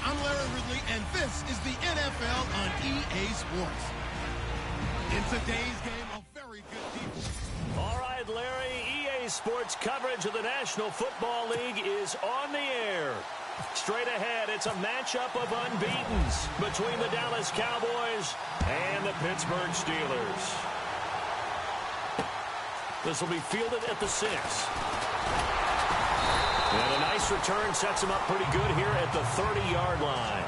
I'm Larry Ridley, and this is the NFL on EA Sports. In today's game, a very good defense. All right, Larry, EA Sports coverage of the National Football League is on the air. Straight ahead, it's a matchup of unbeatens between the Dallas Cowboys and the Pittsburgh Steelers. This will be fielded at the 6. And a nice return sets him up pretty good here at the 30-yard line.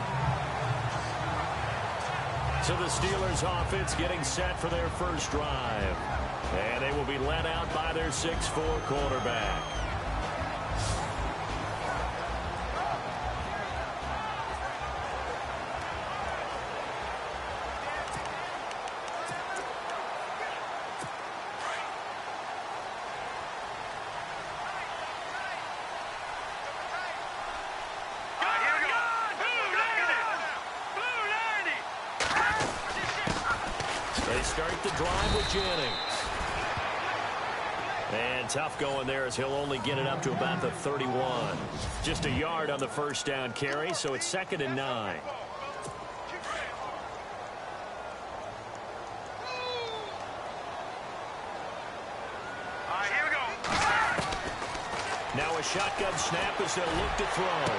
So the Steelers offense getting set for their first drive. And they will be led out by their 6'4" quarterback. They start the drive with Jennings. And tough going there as he'll only get it up to about the 31. Just a yard on the first down carry, so it's 2nd and 9. Now a shotgun snap as they'll look to throw.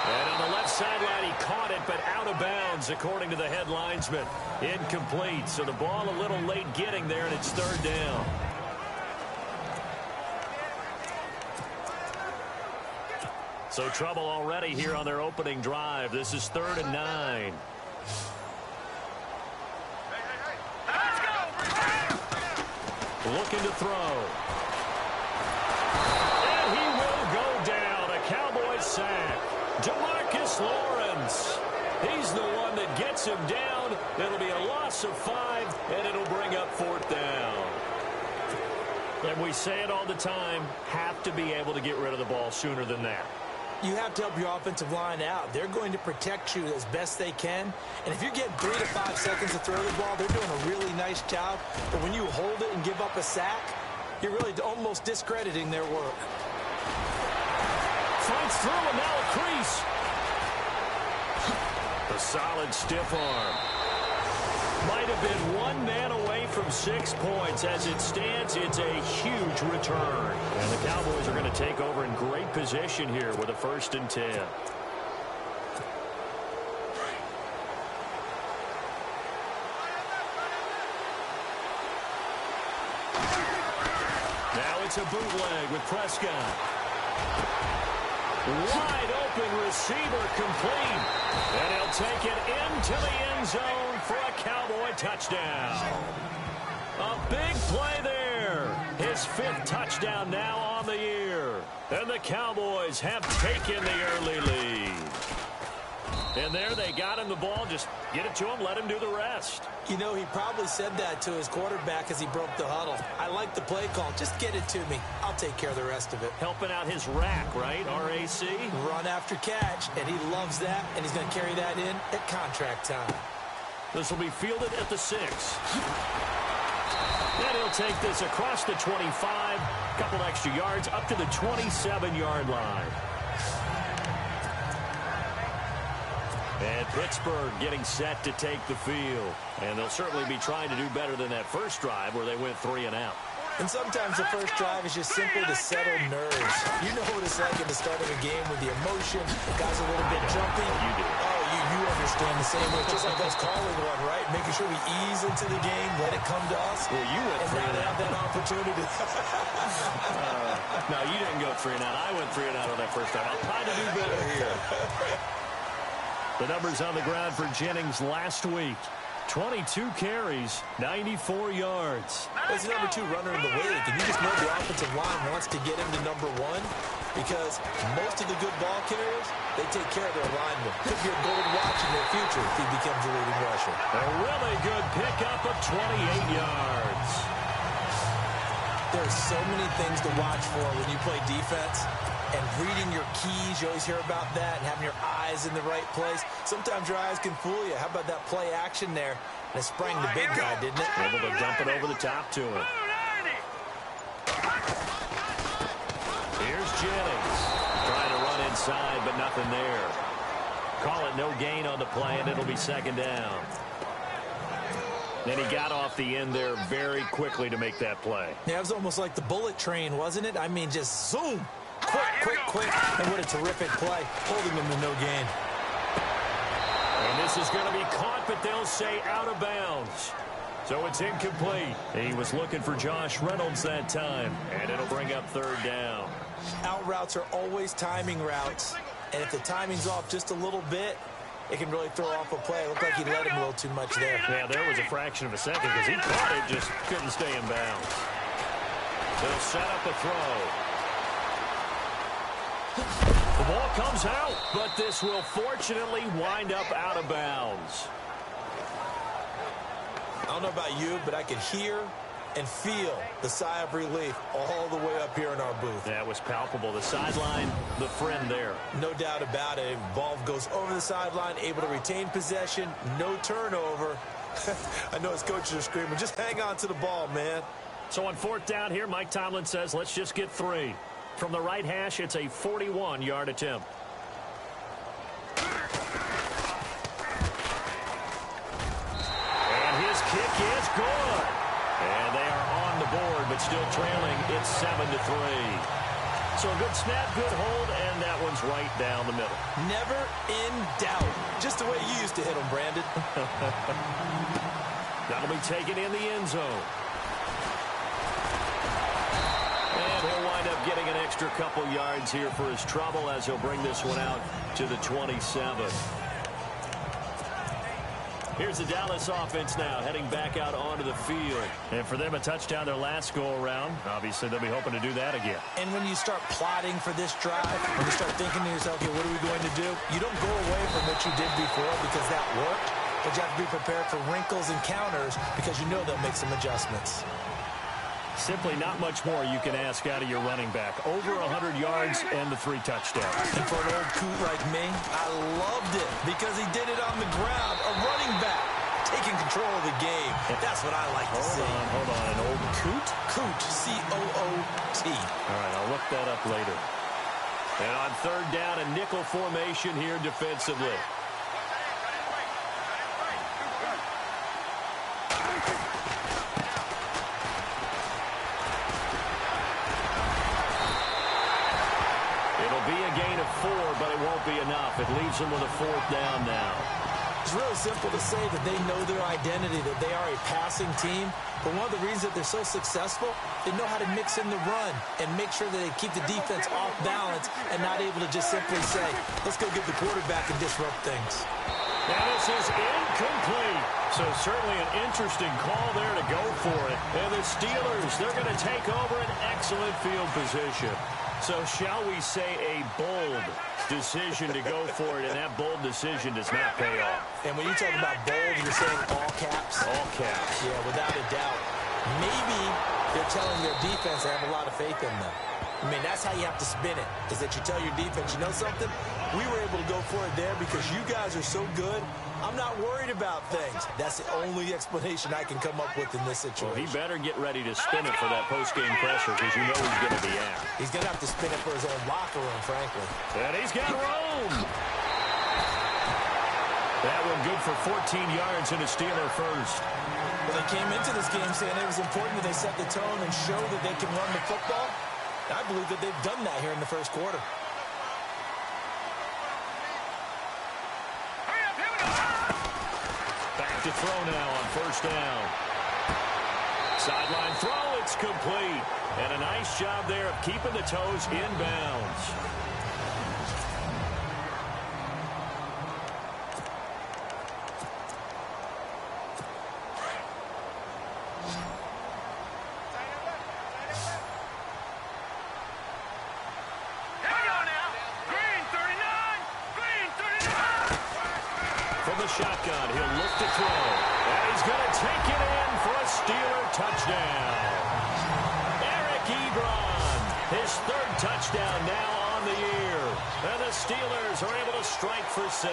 And on the left sideline, he caught it, but out of bounds, according to the head linesman. Incomplete, so the ball a little late getting there, and it's 3rd down. So trouble already here on their opening drive. This is 3rd and 9. Looking to throw. And he will go down. A Cowboys sack. DeMarcus Lawrence. He's the one that gets him down. It'll be a loss of 5, and it'll bring up 4th down. And we say it all the time, have to be able to get rid of the ball sooner than that. You have to help your offensive line out. They're going to protect you as best they can. And if you're getting 3 to 5 seconds to throw the ball, they're doing a really nice job. But when you hold it and give up a sack, you're really almost discrediting their work. Fights through and now a crease. A solid stiff arm. Might have been one man away from 6 points. As it stands, it's a huge return. And the Cowboys are going to take over in great position here with a 1st and 10. Now it's a bootleg with Prescott. Wide open receiver complete. And he'll take it into the end zone for a Cowboy touchdown. A big play there. His 5th touchdown now on the year. And the Cowboys have taken the early lead. And there they got him the ball. Just get it to him, let him do the rest. You know, he probably said that to his quarterback as he broke the huddle. I like the play call. Just get it to me. I'll take care of the rest of it. Helping out his rack, right? RAC? Run after catch, and he loves that, and he's going to carry that in at contract time. This will be fielded at the 6. Then he'll take this across the 25, couple extra yards, up to the 27-yard line. And Pittsburgh getting set to take the field. And they'll certainly be trying to do better than that first drive where they went 3 and out. And sometimes the first drive is just simply to settle nerves. You know what it's like at the start of a game with the emotion. The guy's a little bit jumpy. You do. Oh, you understand the same way. Just like us calling one, right? Making sure we ease into the game, let it come to us. Well, you went 3 and out. Have that opportunity. No, you didn't go 3 and out. I went 3 and out on that first time. I'll try to do better here. The numbers on the ground for Jennings last week. 22 carries, 94 yards. He's the number 2 runner in the league, and you just know the offensive line wants to get him to number 1 because most of the good ball carriers, they take care of their linemen. Could be a gold watch in their future if he becomes a leading rusher. A really good pickup of 28 yards. There's so many things to watch for when you play defense. And reading your keys, you always hear about that, and having your eyes in the right place. Sometimes your eyes can fool you. How about that play action there? And it sprang the big guy, didn't it? Able to dump it over the top to him. Here's Jennings. Trying to run inside, but nothing there. Call it no gain on the play, and it'll be second down. And he got off the end there very quickly to make that play. Yeah, it was almost like the bullet train, wasn't it? I mean, just zoom. Quick. And what a terrific play, holding them to no gain. And this is going to be caught, but they'll say out of bounds. So it's incomplete. He was looking for Josh Reynolds that time, and it'll bring up third down. Out routes are always timing routes, and if the timing's off just a little bit, it can really throw off a play. It looked like he let him a little too much there. Yeah, there was a fraction of a second because he caught it, just couldn't stay in bounds. They'll set up a throw. The ball comes out, but this will fortunately wind up out of bounds. I don't know about you, but I can hear and feel the sigh of relief all the way up here in our booth. That was palpable. The sideline, the friend there. No doubt about it. Ball goes over the sideline, able to retain possession, no turnover. I know his coaches are screaming, just hang on to the ball, man. So on fourth down here, Mike Tomlin says, let's just get 3. From the right hash, it's a 41-yard attempt. And his kick is good. And they are on the board, but still trailing. It's 7-3. So a good snap, good hold, and that one's right down the middle. Never in doubt. Just the way you used to hit them, Brandon. That'll be taken in the end zone. And he'll wind up getting an extra couple yards here for his trouble as he'll bring this one out to the 27. Here's the Dallas offense now, heading back out onto the field. And for them, a touchdown their last go-around. Obviously, they'll be hoping to do that again. And when you start plotting for this drive, when you start thinking to yourself, okay, what are we going to do? You don't go away from what you did before because that worked, but you have to be prepared for wrinkles and counters because you know they'll make some adjustments. Simply not much more you can ask out of your running back. Over 100 yards and the 3 touchdowns. And for an old coot like me, I loved it because he did it on the ground. A running back taking control of the game. That's what I like to see. Hold on. An old coot? Coot, C-O-O-T. All right, I'll look that up later. And on third down, a nickel formation here defensively. But it won't be enough. It leaves them with a fourth down now. It's really simple to say that they know their identity, that they are a passing team. But one of the reasons that they're so successful, they know how to mix in the run and make sure that they keep the defense off balance and not able to just simply say, let's go get the quarterback and disrupt things. Now this is incomplete. So certainly an interesting call there to go for it. And the Steelers, they're going to take over an excellent field position. So shall we say a bold decision to go for it, and that bold decision does not pay off. And when you talk about bold, you're saying all caps? All caps. Yeah, without a doubt. Maybe they're telling their defense they have a lot of faith in them. I mean, that's how you have to spin it, is that you tell your defense, you know something? We were able to go for it there because you guys are so good. I'm not worried about things. That's the only explanation I can come up with in this situation. Well, he better get ready to spin it for that post-game pressure because you know he's going to be at. He's going to have to spin it for his own locker room, frankly. And he's got room. That one good for 14 yards and a Steeler first. Well, they came into this game saying it was important that they set the tone and show that they can run the football. I believe that they've done that here in the first quarter. Back to throw now on first down. Sideline throw, it's complete. And a nice job there of keeping the toes in bounds. Shotgun, he'll look to throw, and he's going to take it in for a Steeler touchdown. Eric Ebron, his third touchdown now on on the year. And the Steelers are able to strike for 6.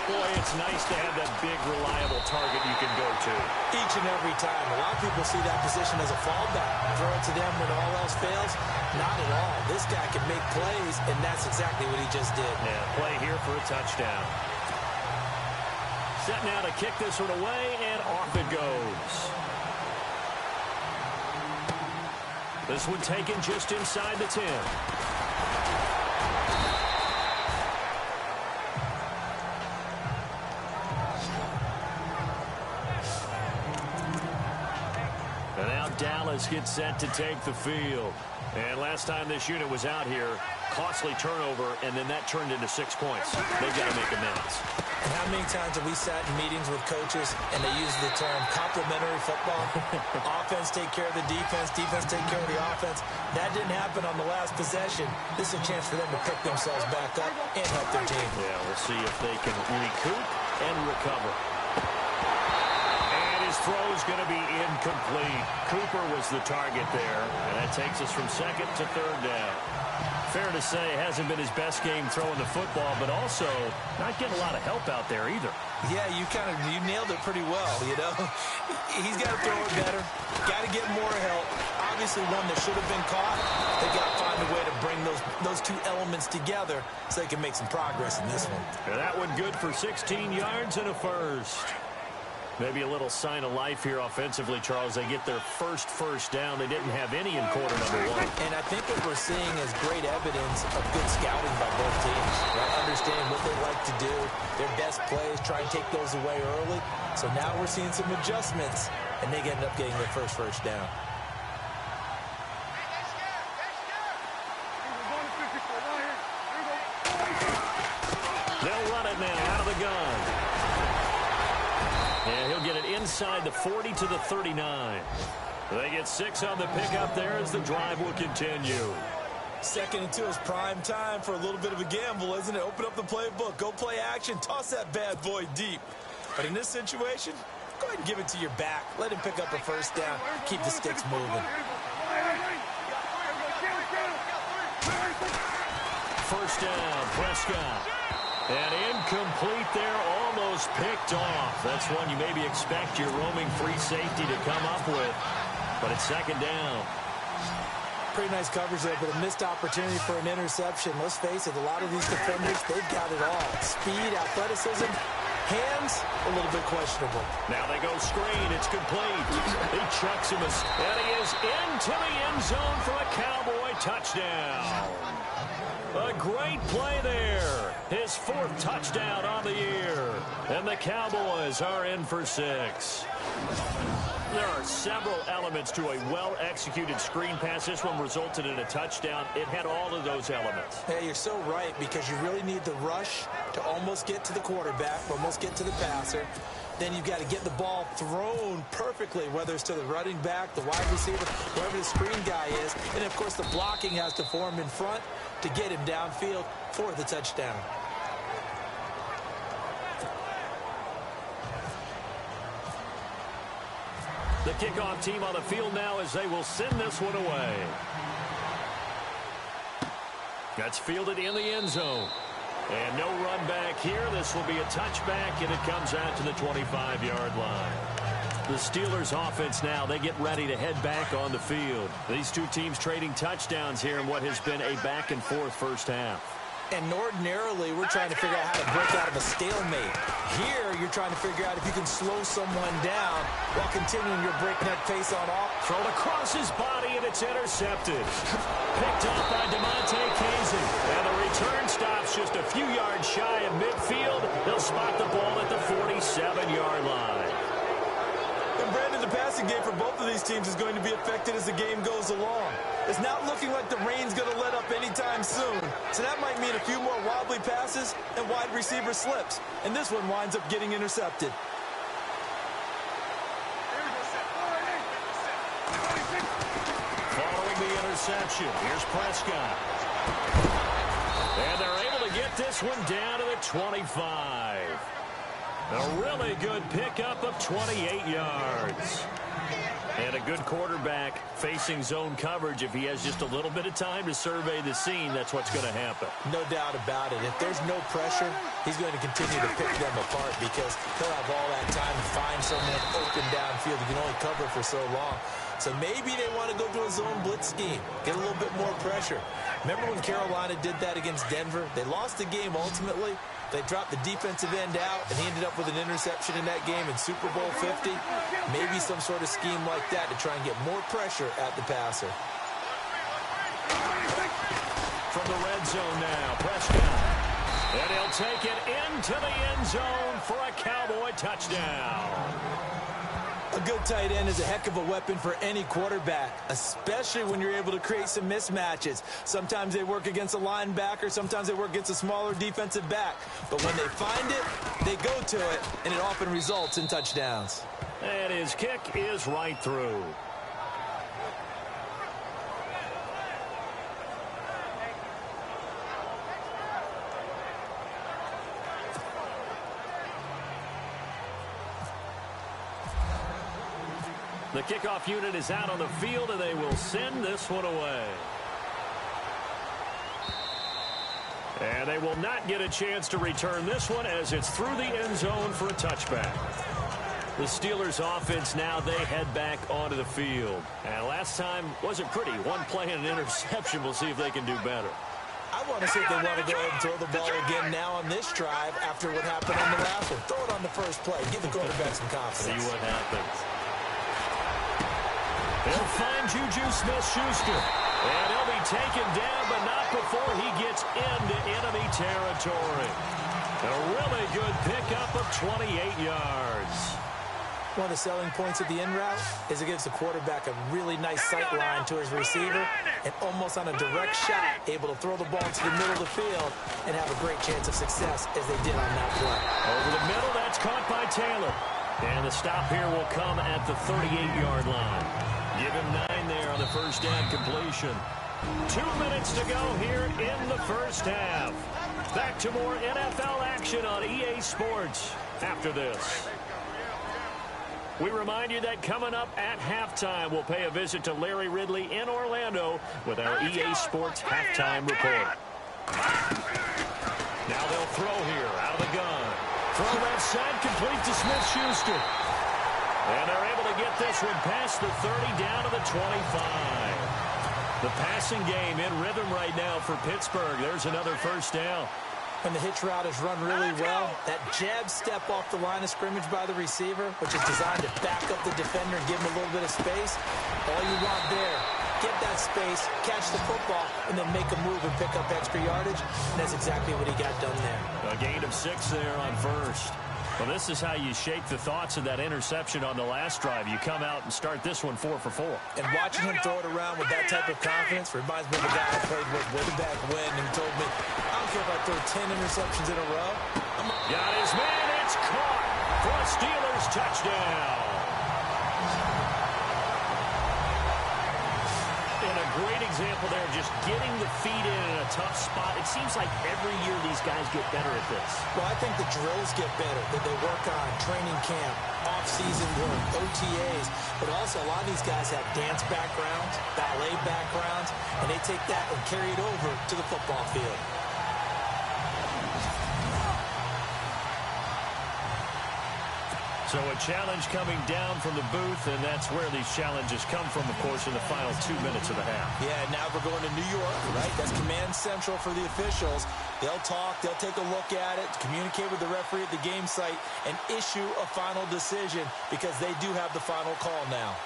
Boy, it's nice to have that big, reliable target you can go to. Each and every time. A lot of people see that position as a fallback. Throw it to them when all else fails. Not at all. This guy can make plays, and that's exactly what he just did. Yeah, play here for a touchdown. Set now to kick this one away, and off it goes. This one taken just inside the 10. And now Dallas gets set to take the field. And last time this unit was out here, costly turnover, and then that turned into 6 points. They've got to make amends. And how many times have we sat in meetings with coaches and they use the term complementary football? Offense take care of the defense, defense take care of the offense. That didn't happen on the last possession. This is a chance for them to pick themselves back up and help their team. Yeah, we'll see if they can recoup and recover. And his throw is going to be incomplete. Cooper was the target there, and that takes us from second to third down. Fair to say, it hasn't been his best game throwing the football, but also not getting a lot of help out there either. Yeah, you nailed it pretty well, you know. He's got to throw it better, got to get more help. Obviously one that should have been caught. They got to find a way to bring those two elements together so they can make some progress in this one. And that one good for 16 yards and a first. Maybe a little sign of life here offensively, Charles. They get their first down. They didn't have any in quarter number 1. And I think what we're seeing is great evidence of good scouting by both teams. Right? Understand what they like to do, their best plays, try and take those away early. So now we're seeing some adjustments, and they end up getting their first down. They'll run it now out of the gun. And he'll get it inside the 40 to the 39. They get 6 on the pickup there as the drive will continue. 2nd and 2 is prime time for a little bit of a gamble, isn't it? Open up the playbook, go play action, toss that bad boy deep. But in this situation, go ahead and give it to your back. Let him pick up a first down. Keep the sticks moving. First down, Prescott. And incomplete there, almost picked off. That's one you maybe expect your roaming free safety to come up with. But it's 2nd down. Pretty nice coverage there, but a missed opportunity for an interception. Let's face it, a lot of these defenders, they've got it all. Speed, athleticism, hands, a little bit questionable. Now they go screen. It's complete. He chucks him, and he is into the end zone for a Cowboy touchdown. A great play there. His 4th touchdown on the year. And the Cowboys are in for 6. There are several elements to a well-executed screen pass. This one resulted in a touchdown. It had all of those elements. Hey, you're so right, because you really need the rush to almost get to the quarterback, almost get to the passer. Then you've got to get the ball thrown perfectly, whether it's to the running back, the wide receiver, wherever the screen guy is. And, of course, the blocking has to form in front to get him downfield for the touchdown. The kickoff team on the field now as they will send this one away. That's fielded in the end zone. And no run back here. This will be a touchback, and it comes out to the 25-yard line. The Steelers offense now, they get ready to head back on the field. These two teams trading touchdowns here in what has been a back-and-forth first half. And ordinarily, we're trying to figure out how to break out of a stalemate. Here, you're trying to figure out if you can slow someone down while continuing your breakneck pace on off. Thrown across his body, and it's intercepted. Picked up by DeMonte Kazin. And the return stops just a few yards shy of midfield. They'll spot the ball at the 47-yard line. And Brandon, the passing game for both of these teams is going to be affected as the game goes along. It's not looking like the rain's going to let up anytime soon. So that might mean a few more wobbly passes and wide receiver slips. And this one winds up getting intercepted. Following the interception, here's Prescott. And they're able to get this one down to the 25. A really good pickup of 28 yards. And a good quarterback facing zone coverage, if he has just a little bit of time to survey the scene, that's what's going to happen. No doubt about it. If there's no pressure, he's going to continue to pick them apart because he'll have all that time to find someone open downfield. You can only cover for so long. So maybe they want to go to a zone blitz scheme, get a little bit more pressure. Remember when Carolina did that against Denver? They lost the game ultimately. They dropped the defensive end out, and he ended up with an interception in that game in Super Bowl 50. Maybe some sort of scheme like that to try and get more pressure at the passer. From the red zone now, Prescott. And he'll take it into the end zone for a Cowboy touchdown. A good tight end is a heck of a weapon for any quarterback, especially when you're able to create some mismatches. Sometimes they work against a linebacker, sometimes they work against a smaller defensive back. But when they find it, they go to it, and it often results in touchdowns. And his kick is right through. The kickoff unit is out on the field, and they will send this one away. And they will not get a chance to return this one as it's through the end zone for a touchback. The Steelers offense now, they head back onto the field. And last time wasn't pretty. One play and an interception. We'll see if they can do better. I want to see if they want to go ahead and throw the ball again now on this drive after what happened on the last one. Throw it on the first play. Give the quarterback some confidence. See what happens. They'll find Juju Smith-Schuster. And he'll be taken down, but not before he gets into enemy territory. A really good pickup of 28 yards. One of the selling points of the in route is it gives the quarterback a really nice sight line to his receiver and almost on a direct shot able to throw the ball to the middle of the field and have a great chance of success as they did on that play. Over the middle, that's caught by Taylor. And the stop here will come at the 38-yard line. Give him 9 there on the first down completion. 2 minutes to go here in the first half. Back to more NFL action on EA Sports after this. We remind you that coming up at halftime, we'll pay a visit to Larry Ridley in Orlando with our EA Sports halftime report. Now they'll throw here out of the gun. Throw left side, complete to Smith-Schuster. And they're able to get this one past the 30 down to the 25. The passing game in rhythm right now for Pittsburgh. There's another first down. When the hitch route is run really well, that jab step off the line of scrimmage by the receiver, which is designed to back up the defender and give him a little bit of space, all you want there, get that space, catch the football, and then make a move and pick up extra yardage. And that's exactly what he got done there. A gain of 6 there on first. Well, this is how you shake the thoughts of that interception on the last drive. You come out and start this one 4 for 4. And watching him throw it around with that type of confidence reminds me of a guy I played with way back when, and he told me, I don't care if I throw 10 interceptions in a row. Got his man. It's caught for a Steelers touchdown. And a great example there of just getting the feet in a tough spot. It seems like every year these guys get better at this. Well, I think the drills get better that they work on, training camp, off-season work, OTAs, but also a lot of these guys have dance backgrounds, ballet backgrounds, and they take that and carry it over to the football field. So a challenge coming down from the booth, and that's where these challenges come from, of course, in the final 2 minutes of the half. Yeah, now we're going to New York, right? That's command central for the officials. They'll talk, they'll take a look at it, communicate with the referee at the game site, and issue a final decision because they do have the final call now.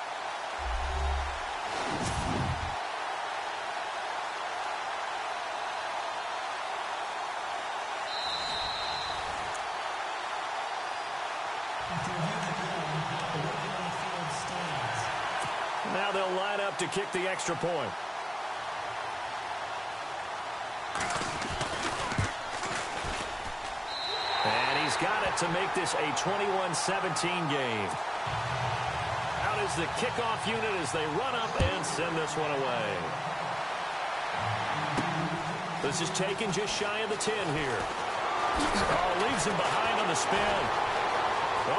Now they'll line up to kick the extra point. And he's got it to make this a 21-17 game. Out is the kickoff unit as they run up and send this one away. This is taken just shy of the 10 here. Oh, leaves him behind on the spin.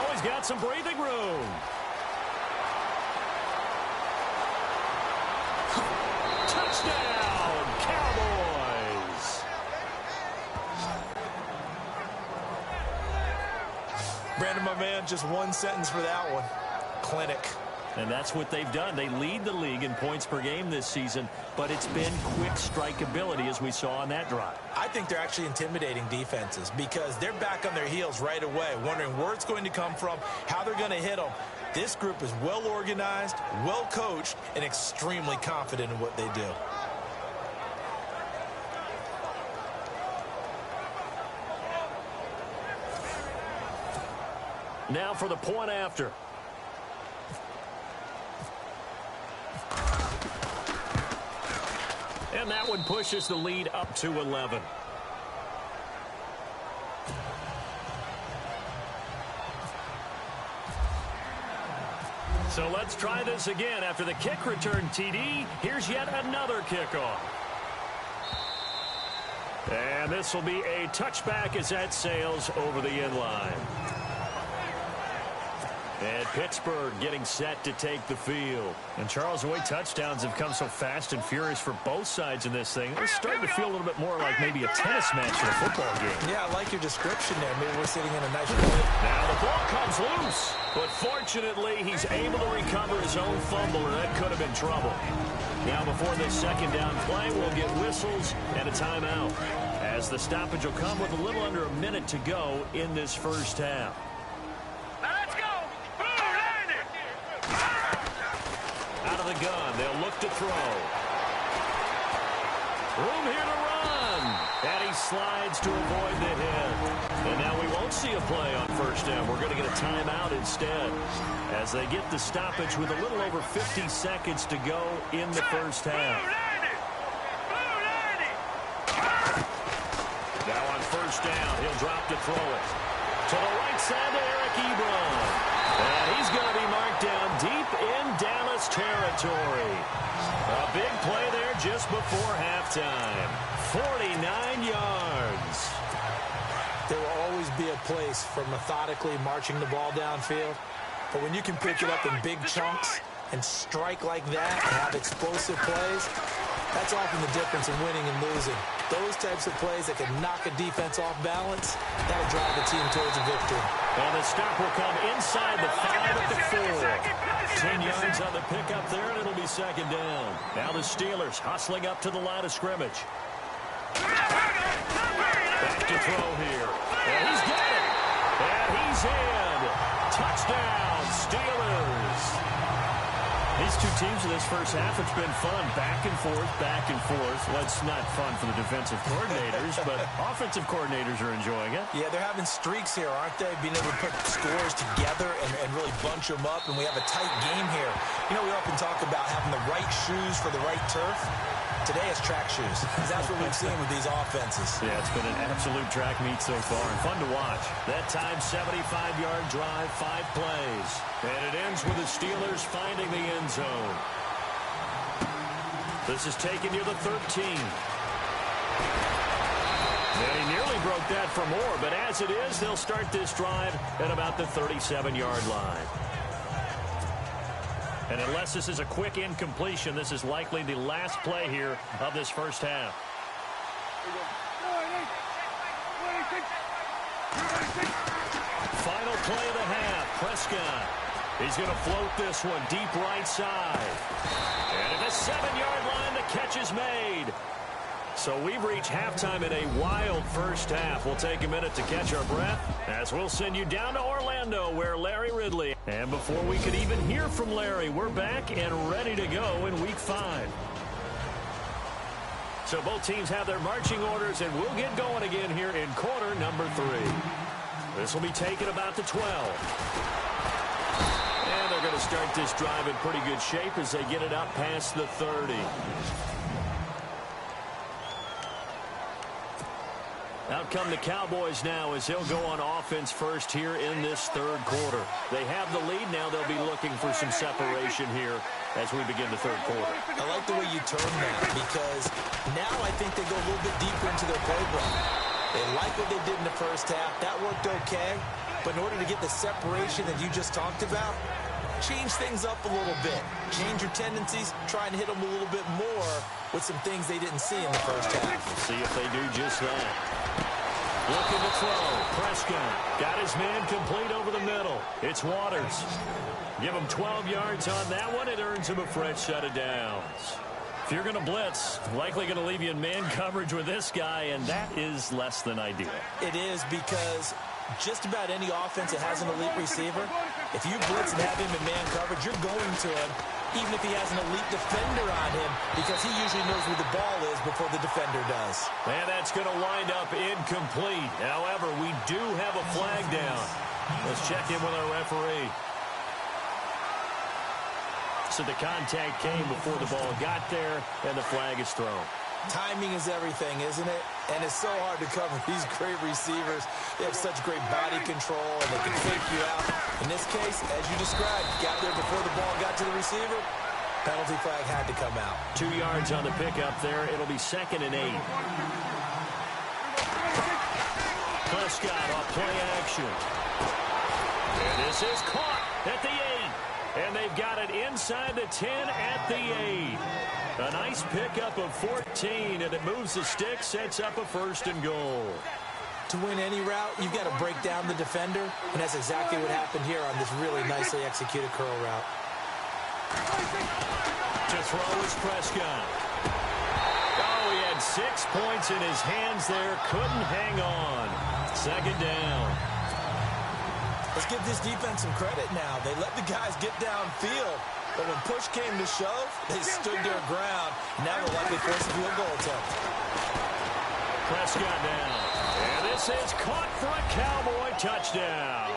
Always got some breathing room. my man. Just one sentence for that one. Clinic. And that's what they've done. They lead the league in points per game this season, but it's been quick strike ability as we saw on that drive. I think they're actually intimidating defenses because they're back on their heels right away, wondering where it's going to come from, how they're going to hit them. This group is well organized, well coached, and extremely confident in what they do. Now for the point after. And that one pushes the lead up to 11. So let's try this again. After the kick return TD, here's yet another kickoff. And this will be a touchback as that sails over the end line. And Pittsburgh getting set to take the field. And Charles, the way touchdowns have come so fast and furious for both sides in this thing, it's starting to feel a little bit more like maybe a tennis match in a football game. Yeah, I like your description there. Maybe we're sitting in a nice point. Now the ball comes loose. But fortunately, he's able to recover his own fumble, or that could have been trouble. Now before this second down play, we'll get whistles and a timeout, as the stoppage will come with a little under a minute to go in this first half. Out of the gun, they'll look to throw. Room here to run. And he slides to avoid the hit. And now we won't see a play on first down. We're going to get a timeout instead, as they get the stoppage with a little over 50 seconds to go in the first half. Now on first down, he'll drop to throw it. To the right side to Eric Ebron. And he's going to be marked down deep in Dallas territory. A big play there just before halftime. 49 yards. There will always be a place for methodically marching the ball downfield. But when you can pick it up in big chunks and strike like that and have explosive plays, that's often the difference in winning and losing. Those types of plays that can knock a defense off balance, that'll drive the team towards a victory. And the stop will come inside the 5 at the 4. 10 yards on the pickup there, and it'll be second down. Now the Steelers hustling up to the line of scrimmage. Back to throw here. And he's got it. And he's in. Touchdown, Steelers. These two teams in this first half, it's been fun. Back and forth, back and forth. Well, it's not fun for the defensive coordinators, but offensive coordinators are enjoying it. Yeah, they're having streaks here, aren't they? Being able to put scores together and really bunch them up, and we have a tight game here. You know, we often talk about having the right shoes for the right turf. Today it's track shoes, because that's what we've seen with these offenses. Yeah, it's been an absolute track meet so far, and fun to watch. That time, 75-yard drive, 5 plays. And it ends with the Steelers finding the end zone. This is taken near the 13. They nearly broke that for more, but as it is, they'll start this drive at about the 37-yard line. And unless this is a quick incompletion, this is likely the last play here of this first half. Final play of the half. Prescott. He's going to float this one deep right side. And at the 7-yard line, the catch is made. So we've reached halftime in a wild first half. We'll take a minute to catch our breath as we'll send you down to Orlando, where Larry Ridley. And before we could even hear from Larry, we're back and ready to go in Week 5. So both teams have their marching orders, and we'll get going again here in quarter number 3. This will be taken about the 12. And they're going to start this drive in pretty good shape as they get it up past the 30. Out come the Cowboys now as they'll go on offense first here in this third quarter. They have the lead. Now they'll be looking for some separation here as we begin the third quarter. I like the way you term that, because now I think they go a little bit deeper into their playbook. They like what they did in the first half. That worked okay. But in order to get the separation that you just talked about, change things up a little bit. Change your tendencies. Try and hit them a little bit more with some things they didn't see in the first half. We'll see if they do just that. Looking to throw. Prescott got his man complete over the middle. It's Waters. Give him 12 yards on that one. It earns him a fresh set of downs. If you're going to blitz, likely going to leave you in man coverage with this guy, and that is less than ideal. It is, because just about any offense that has an elite receiver, if you blitz and have him in man coverage, you're going to him, even if he has an elite defender on him, because he usually knows where the ball is before the defender does. And that's going to wind up incomplete. However, we do have a flag down. Let's check in with our referee. So the contact came before the ball got there, and the flag is thrown. Timing is everything, isn't it? And it's so hard to cover these great receivers. They have such great body control, and they can fake you out. In this case, as you described, got there before the ball got to the receiver. Penalty flag had to come out. 2 yards on the pickup there. It'll be 2nd and 8. Prescott off play action. And this is caught at the 8. And they've got it inside the 10 at the 8. A nice pickup of 14, and it moves the stick, sets up a 1st and goal. To win any route, you've got to break down the defender, and that's exactly what happened here on this really nicely executed curl route. To throw is Prescott. Oh, he had 6 points in his hands there, couldn't hang on. 2nd down. Let's give this defense some credit now. They let the guys get downfield, but when push came to shove, they stood their ground. Now they'll likely force a field goal attempt. Prescott down. And this is caught for a Cowboy touchdown.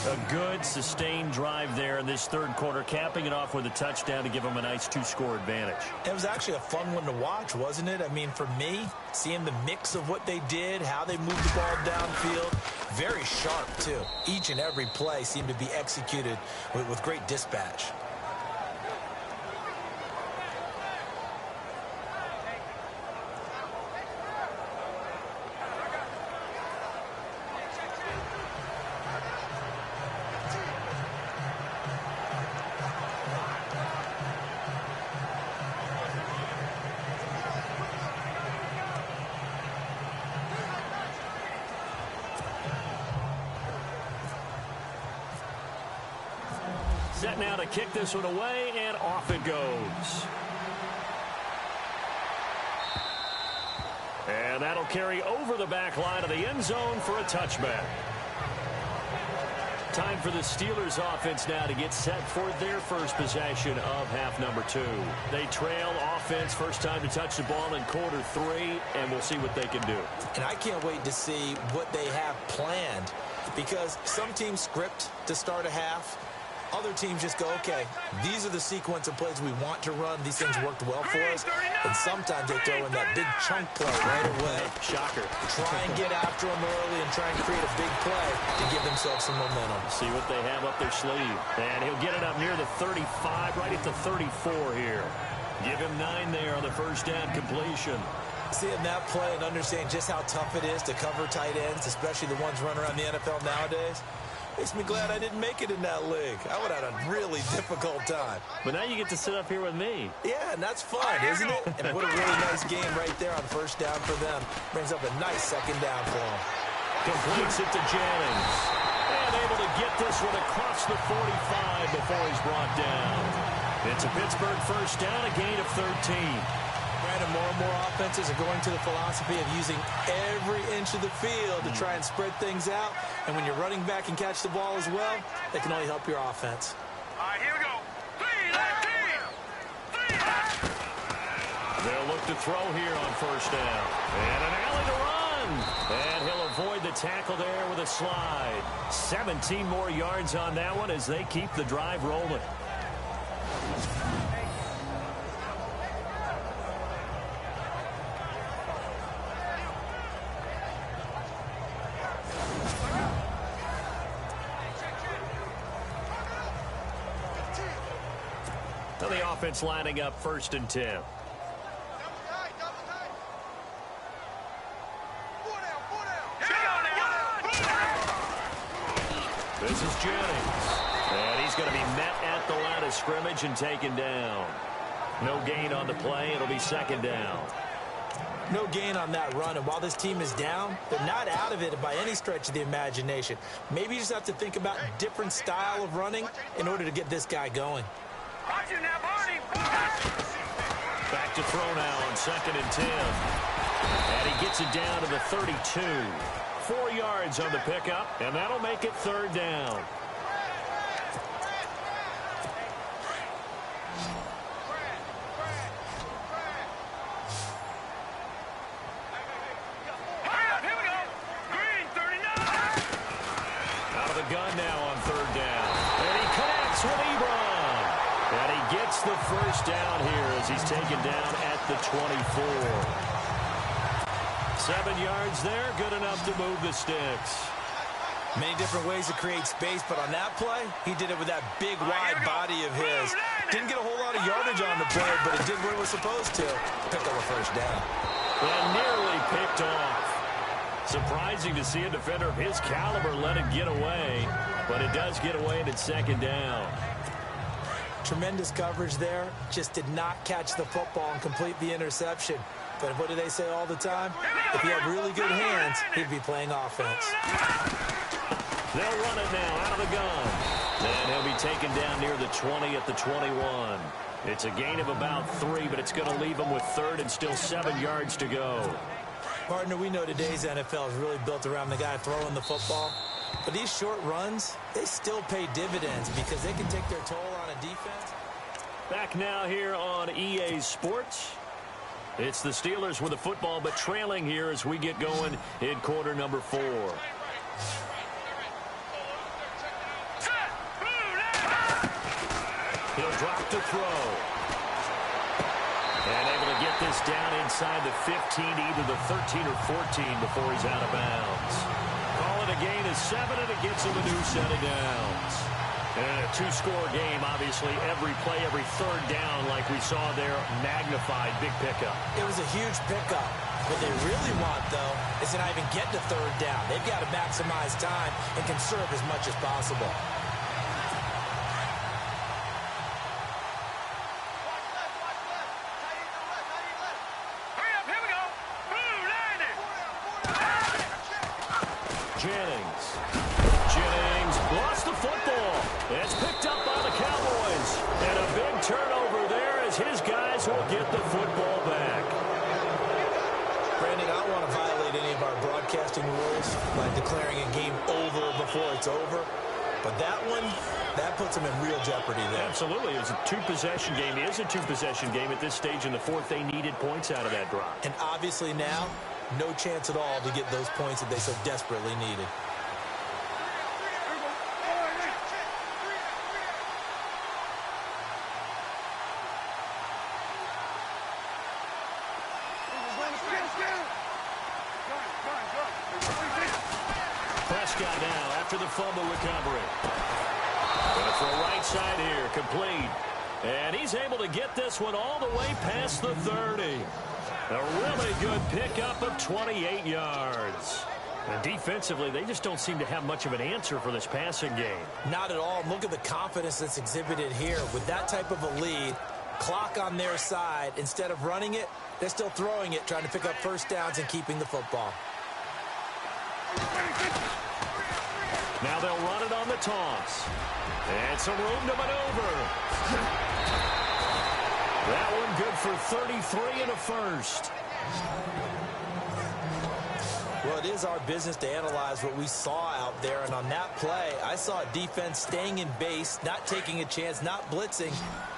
A good, sustained drive there in this 3rd quarter, capping it off with a touchdown to give them a nice 2-score advantage. It was actually a fun one to watch, wasn't it? I mean, for me, seeing the mix of what they did, how they moved the ball downfield, very sharp, too. Each and every play seemed to be executed with great dispatch. Set now to kick this one away, and off it goes. And that'll carry over the back line of the end zone for a touchback. Time for the Steelers offense now to get set for their first possession of half number 2. They trail offense, first time to touch the ball in quarter 3, and we'll see what they can do. And I can't wait to see what they have planned, because some teams script to start a half. Other teams just go, okay, these are the sequence of plays we want to run. These things worked well for us. And sometimes they throw in that big chunk play right away. Shocker. Try and get after them early and try and create a big play to give themselves some momentum. See what they have up their sleeve. And he'll get it up near the 35, right at the 34 here. Give him 9 there on the first down completion. Seeing that play and understanding just how tough it is to cover tight ends, especially the ones running around the NFL nowadays, makes me glad I didn't make it in that league. I would have had a really difficult time. But now you get to sit up here with me. Yeah, and that's fun, isn't it? And what a really nice game right there on first down for them. Brings up a nice 2nd down for them. Completes it to Jennings. And able to get this one across the 45 before he's brought down. It's a Pittsburgh first down, a gain of 13. And more offenses are going to the philosophy of using every inch of the field to try and spread things out. And when you're running back and catch the ball as well, that can only help your offense. All right, here we go. They'll look to throw here on first down. And an alley to run. And he'll avoid the tackle there with a slide. 17 more yards on that one as they keep the drive rolling. So the offense lining up 1st and 10. This is Jennings. And he's going to be met at the line of scrimmage and taken down. No gain on the play. It'll be 2nd down. No gain on that run, and while this team is down, they're not out of it by any stretch of the imagination. Maybe you just have to think about a different style of running in order to get this guy going. Back to throw now on 2nd and 10. And he gets it down to the 32. 4 yards on the pickup, and that'll make it 3rd down. Gun now on 3rd down. And he connects with Ebron. And he gets the 1st down here as he's taken down at the 24. 7 yards there, good enough to move the sticks. Many different ways to create space, but on that play, he did it with that big, wide body of his. Didn't get a whole lot of yardage on the play, but it did what it was supposed to. Pick up a 1st down. And nearly picked off. Surprising to see a defender of his caliber let it get away, but it does get away and it's 2nd down. Tremendous coverage there. Just did not catch the football and complete the interception. But what do they say all the time? If he had really good hands, he'd be playing offense. They'll run it now out of the gun. And he'll be taken down near the 20 at the 21. It's a gain of about 3, but it's going to leave him with 3rd and still 7 yards to go. Partner, we know today's NFL is really built around the guy throwing the football. But these short runs, they still pay dividends because they can take their toll on a defense. Back now here on EA Sports. It's the Steelers with the football, but trailing here as we get going in quarter number 4. He'll drop to throw. And able to get this down inside the 15 to either the 13 or 14 before he's out of bounds. Call it a gain of 7, and it gets him a new set of downs. And a 2-score game, obviously, every play, every 3rd down, like we saw there, magnified, big pickup. It was a huge pickup. What they really want, though, is to not even get to 3rd down. They've got to maximize time and conserve as much as possible. Jennings lost the football. It's picked up by the Cowboys. And a big turnover there as his guys will get the football back. Brandon, I don't want to violate any of our broadcasting rules by declaring a game over before it's over. But that one, that puts them in real jeopardy there. Absolutely. It's a 2-possession game. It is a 2-possession game at this stage in the 4th. They needed points out of that drop. And obviously now, no chance at all to get those points that they so desperately needed. Prescott now after the fumble recovery. Going to throw right side here, complete. And he's able to get this one all the way past the 30. A really good pickup of 28 yards. And defensively, they just don't seem to have much of an answer for this passing game. Not at all. Look at the confidence that's exhibited here. With that type of a lead, clock on their side, instead of running it, they're still throwing it, trying to pick up 1st downs and keeping the football. Now they'll run it on the toss. And some room to maneuver. That one good for 33 and a 1st. Well, it is our business to analyze what we saw out there. And on that play, I saw a defense staying in base, not taking a chance, not blitzing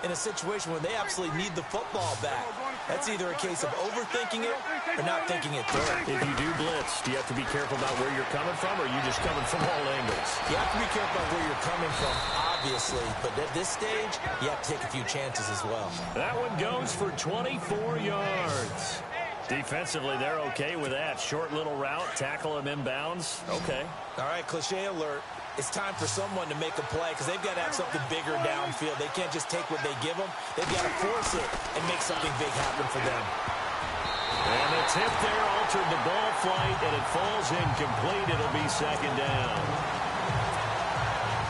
in a situation where they absolutely need the football back. That's either a case of overthinking it or not thinking it through. If you do blitz, do you have to be careful about where you're coming from, or are you just coming from all angles? You have to be careful about where you're coming from, obviously. But at this stage, you have to take a few chances as well. That one goes for 24 yards. Defensively, they're okay with that. Short little route, tackle him inbounds. Okay. All right, cliche alert. It's time for someone to make a play because they've got to have something bigger downfield. They can't just take what they give them. They've got to force it and make something big happen for them. And the tip there altered the ball flight, and it falls incomplete. It'll be 2nd down.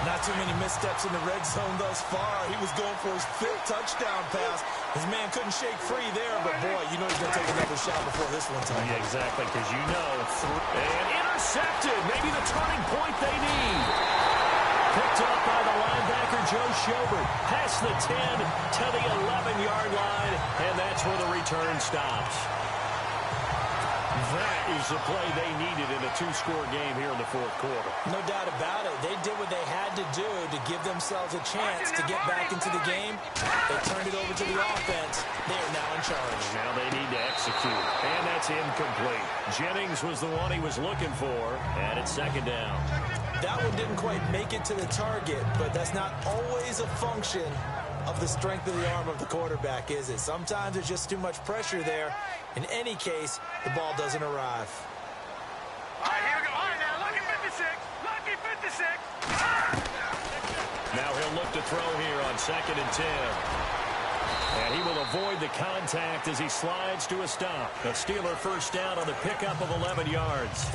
Not too many missteps in the red zone thus far. He was going for his 5th touchdown pass, His man couldn't shake free there, but boy, you know he's going to take another shot before this one time. Yeah, exactly, because you know. And intercepted. Maybe the turning point they need. Picked up by the linebacker, Joe Schobert. Past the 10 to the 11-yard line, and that's where the return stops. That is the play they needed in a two-score game here in the fourth quarter. No doubt about it. They did what they had to do to give themselves a chance to get back into the game. They turned it over to the offense. They are now in charge. Now they need to execute, and that's incomplete. Jennings was the one he was looking for, and it's second down. That one didn't quite make it to the target, but that's not always a function of the strength of the arm of the quarterback, is it? Sometimes there's just too much pressure there. In any case, the ball doesn't arrive. All right, here we go. All right, now, lucky 56. Lucky 56. Now he'll look to throw here on 2nd and 10. And he will avoid the contact as he slides to a stop. The Steeler first down on the pickup of 11 yards.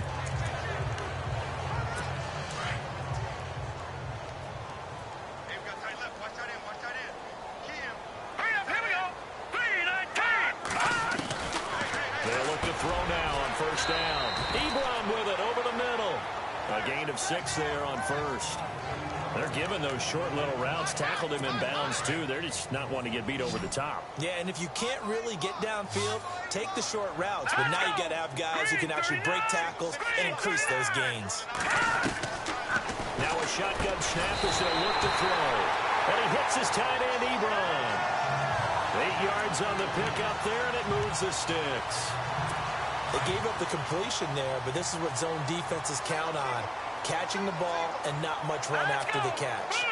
A gain of 6 there on first. They're giving those short little routes. Tackled him in bounds, too. They're just not wanting to get beat over the top. Yeah, and if you can't really get downfield, take the short routes. But now you got to have guys who can actually break tackles and increase those gains. Now a shotgun snap as they'll look to throw. And he hits his tight end, Ebron. 8 yards on the pickup there, and it moves the sticks. They gave up the completion there, but this is what zone defenses count on. Catching the ball and not much run after the catch.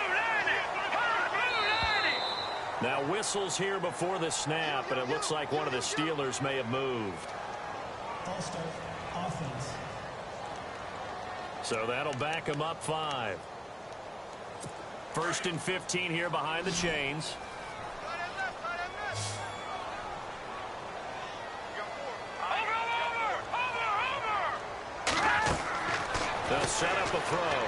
Now whistles here before the snap, and it looks like one of the Steelers may have moved. All-star offense. So that'll back him up 5. 1st and 15 here behind the chains. They'll set up a throw.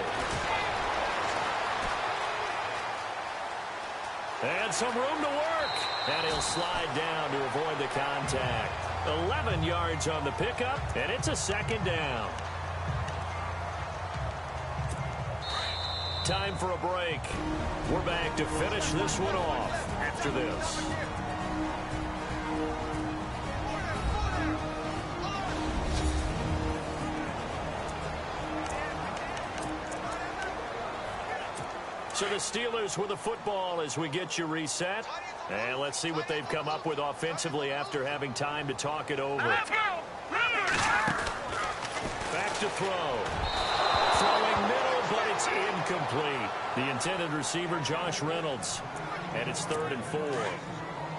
And some room to work. And he'll slide down to avoid the contact. 11 yards on the pickup, and it's a 2nd down. Time for a break. We're back to finish this one off after this. So the Steelers with the football as we get you reset. And let's see what they've come up with offensively after having time to talk it over. Back to throw. Throwing middle, but it's incomplete. The intended receiver, Josh Reynolds. And it's 3rd and 4.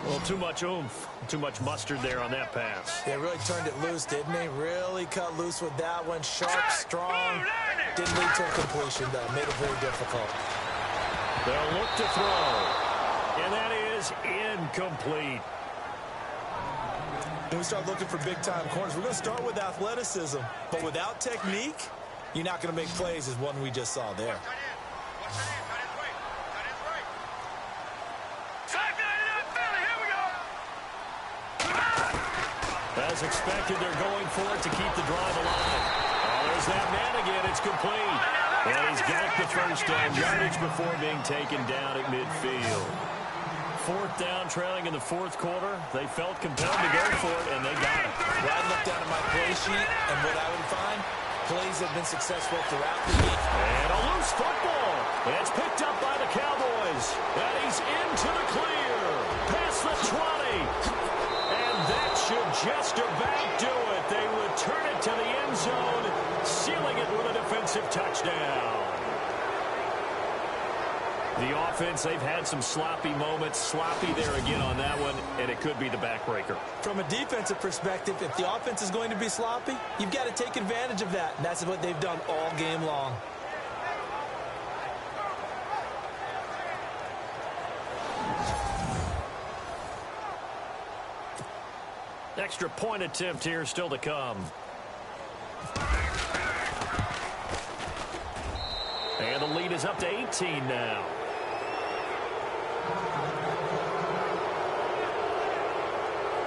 Well, too much oomph, too much mustard there on that pass. They really turned it loose, didn't they? Really cut loose with that one. Sharp, strong. Didn't lead to a completion, though. Made it very difficult. They'll look to throw. And that is incomplete. When we start looking for big-time corners, we're going to start with athleticism. But without technique, you're not going to make plays as one we just saw there. As expected, they're going for it to keep the drive alive. Oh, there's that man again. It's complete. And he's got the first down yardage before being taken down at midfield. 4th down, trailing in the 4th quarter. They felt compelled to go for it, and they got it. Well, I looked down at my play sheet, and what I would find, plays have been successful throughout the game. And a loose football. It's picked up by the Cowboys. And he's into the clear. Past the 20. And that should just about do it. They return it to the end zone, sealing it with a defensive touchdown. The offense, they've had some sloppy moments. Sloppy there again on that one, and it could be the backbreaker. From a defensive perspective, if the offense is going to be sloppy, you've got to take advantage of that, and that's what they've done all game long. Extra point attempt here still to come. And the lead is up to 18 now.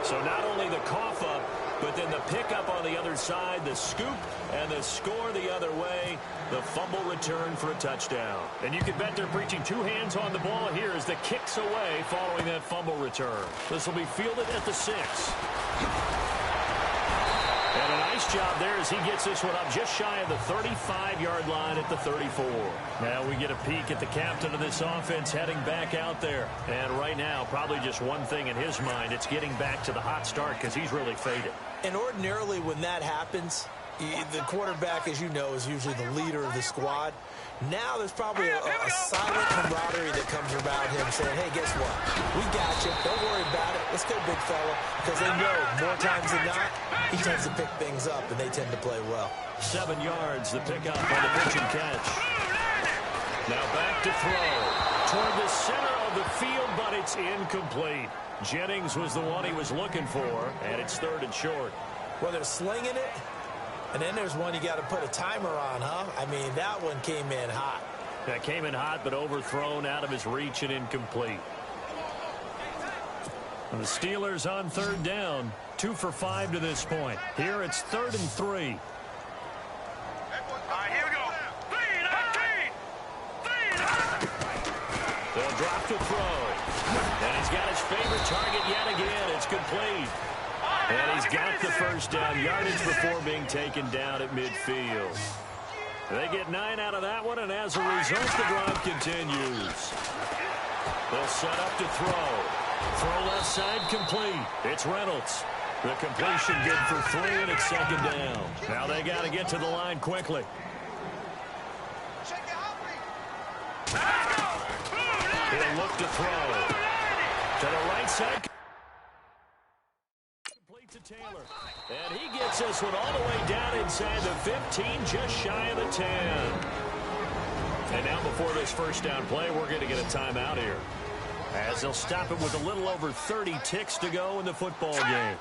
So not only the cough up, but then the pickup on the other side, the scoop, and the score the other way, the fumble return for a touchdown. And you can bet they're preaching two hands on the ball here as the kick's away following that fumble return. This will be fielded at the 6. And a nice job there as he gets this one up just shy of the 35-yard line at the 34. Now we get a peek at the captain of this offense heading back out there. And right now, probably just one thing in his mind. It's getting back to the hot start because he's really faded. And ordinarily when that happens, the quarterback, as you know, is usually the leader of the squad. Now there's probably a silent camaraderie that comes about him saying, hey, guess what? We got you. Don't worry about it. Let's go, big fella. Because they know more times than not, he tends to pick things up, and they tend to play well. 7 yards, the pickup on the pitch and catch. Now back to throw. Toward the center of the field, but it's incomplete. Jennings was the one he was looking for, and it's 3rd and short. Well, they're slinging it. And then there's one you got to put a timer on, huh? I mean, that one came in hot. That came in hot, but overthrown out of his reach and incomplete. And the Steelers on 3rd down. 2 for 5 to this point. Here it's 3rd and 3. All right, here we go. 3 They'll drop to throw. And he's got his favorite target yet again. It's complete. And he's got the first down yardage before being taken down at midfield. They get 9 out of that one, and as a result, the drive continues. They'll set up to throw. Throw left side complete. It's Reynolds. The completion good for 3, and it's 2nd down. Now they got to get to the line quickly. He'll look to throw. To the right side. To Taylor. And he gets this one all the way down inside the 15, just shy of the 10. And now before this first down play, we're going to get a timeout here, as they'll stop it with a little over 30 ticks to go in the football game.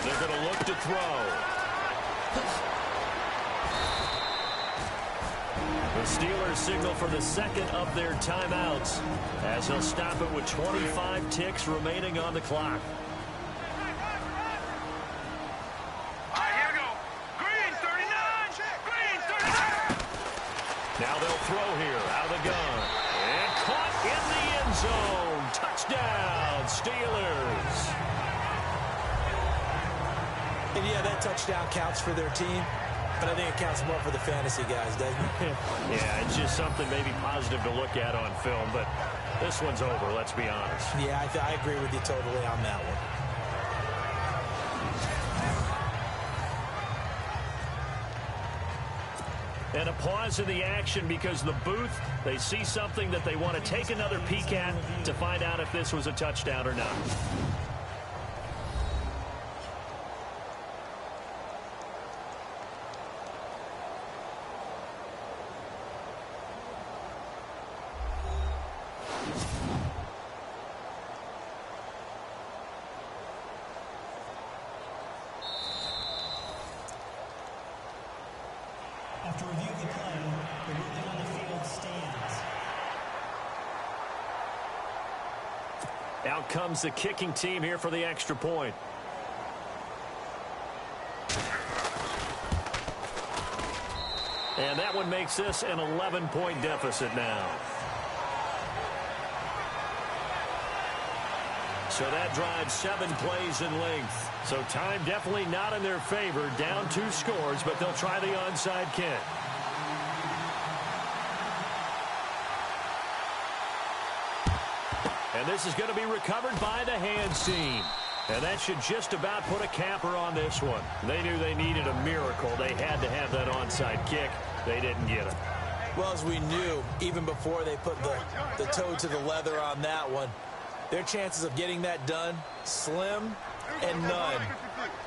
They're going to look to throw. The Steelers signal for the 2nd of their timeouts, as they'll stop it with 25 ticks remaining on the clock. All right, here we go. Green 39. Green 39. Now they'll throw here out of the gun. And caught in the end zone. Touchdown, Steelers. And yeah, that touchdown counts for their team. But I think it counts more for the fantasy guys, doesn't it? Yeah, it's just something maybe positive to look at on film, but this one's over, let's be honest. Yeah, I agree with you totally on that one. And a pause in the action because the booth, they see something that they want to take another peek at to find out if this was a touchdown or not. After review of the play, the ruling on the field stands. Out comes the kicking team here for the extra point. And that one makes this an 11-point deficit now. So that drives 7 plays in length. So time definitely not in their favor. Down 2 scores, but they'll try the onside kick. And this is going to be recovered by the hands team. And that should just about put a capper on this one. They knew they needed a miracle. They had to have that onside kick. They didn't get it. Well, as we knew, even before they put the toe to the leather on that one, their chances of getting that done, slim and none.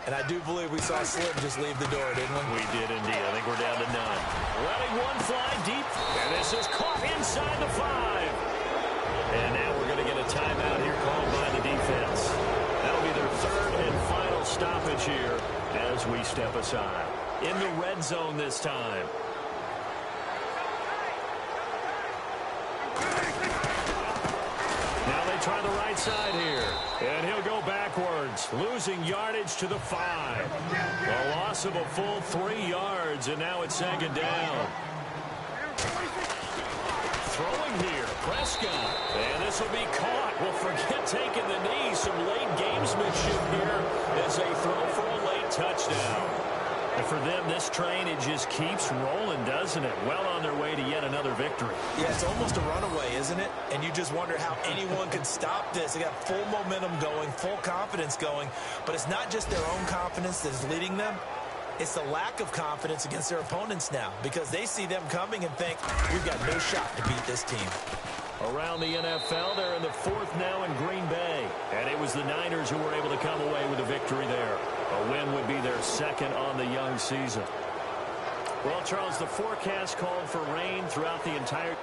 And I do believe we saw Slim just leave the door, didn't we? We did indeed. I think we're down to none. Letting one fly deep. And this is caught inside the 5. And now we're going to get a timeout here called by the defense. That'll be their 3rd and final stoppage here as we step aside. In the red zone this time. try the right side here. And he'll go backwards, losing yardage to the 5. A loss of a full 3 yards, and now it's 2nd down. Throwing here, Prescott. And this will be caught. Well, forget taking the knee. Some late gamesmanship here as they throw for a late touchdown. And for them, this train, it just keeps rolling, doesn't it? Well on their way to yet another victory. Yeah, it's almost a runaway, isn't it? And you just wonder how anyone could stop this. They got full momentum going, full confidence going. But it's not just their own confidence that is leading them. It's the lack of confidence against their opponents now because they see them coming and think, we've got no shot to beat this team. Around the NFL, they're in the 4th now in Green Bay. And it was the Niners who were able to come away with a victory there. A win would be their 2nd on the young season. Well, Charles, the forecast called for rain throughout the entire...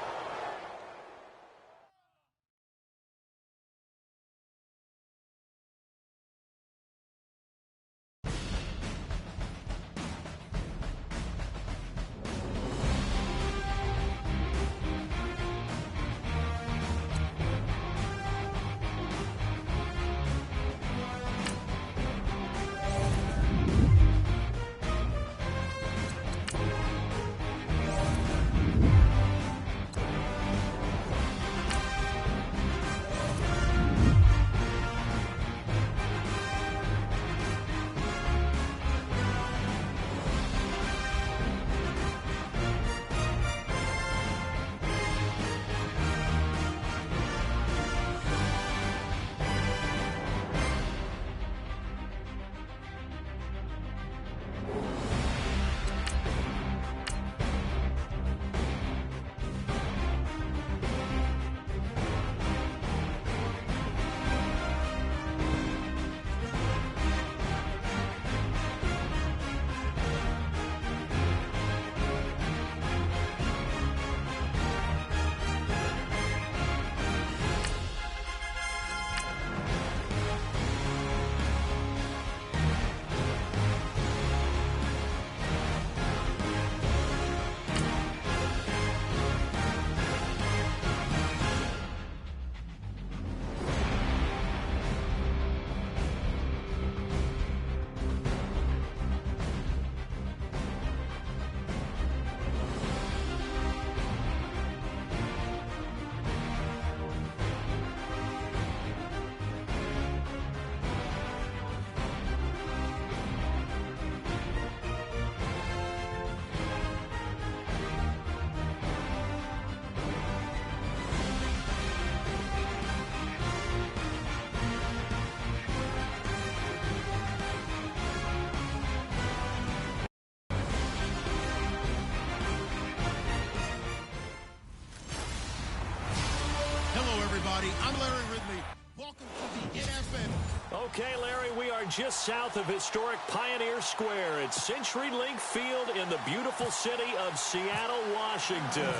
I'm Larry Ridley. Welcome to the NFL. Okay, Larry, we are just south of historic Pioneer Square at CenturyLink Field in the beautiful city of Seattle, Washington.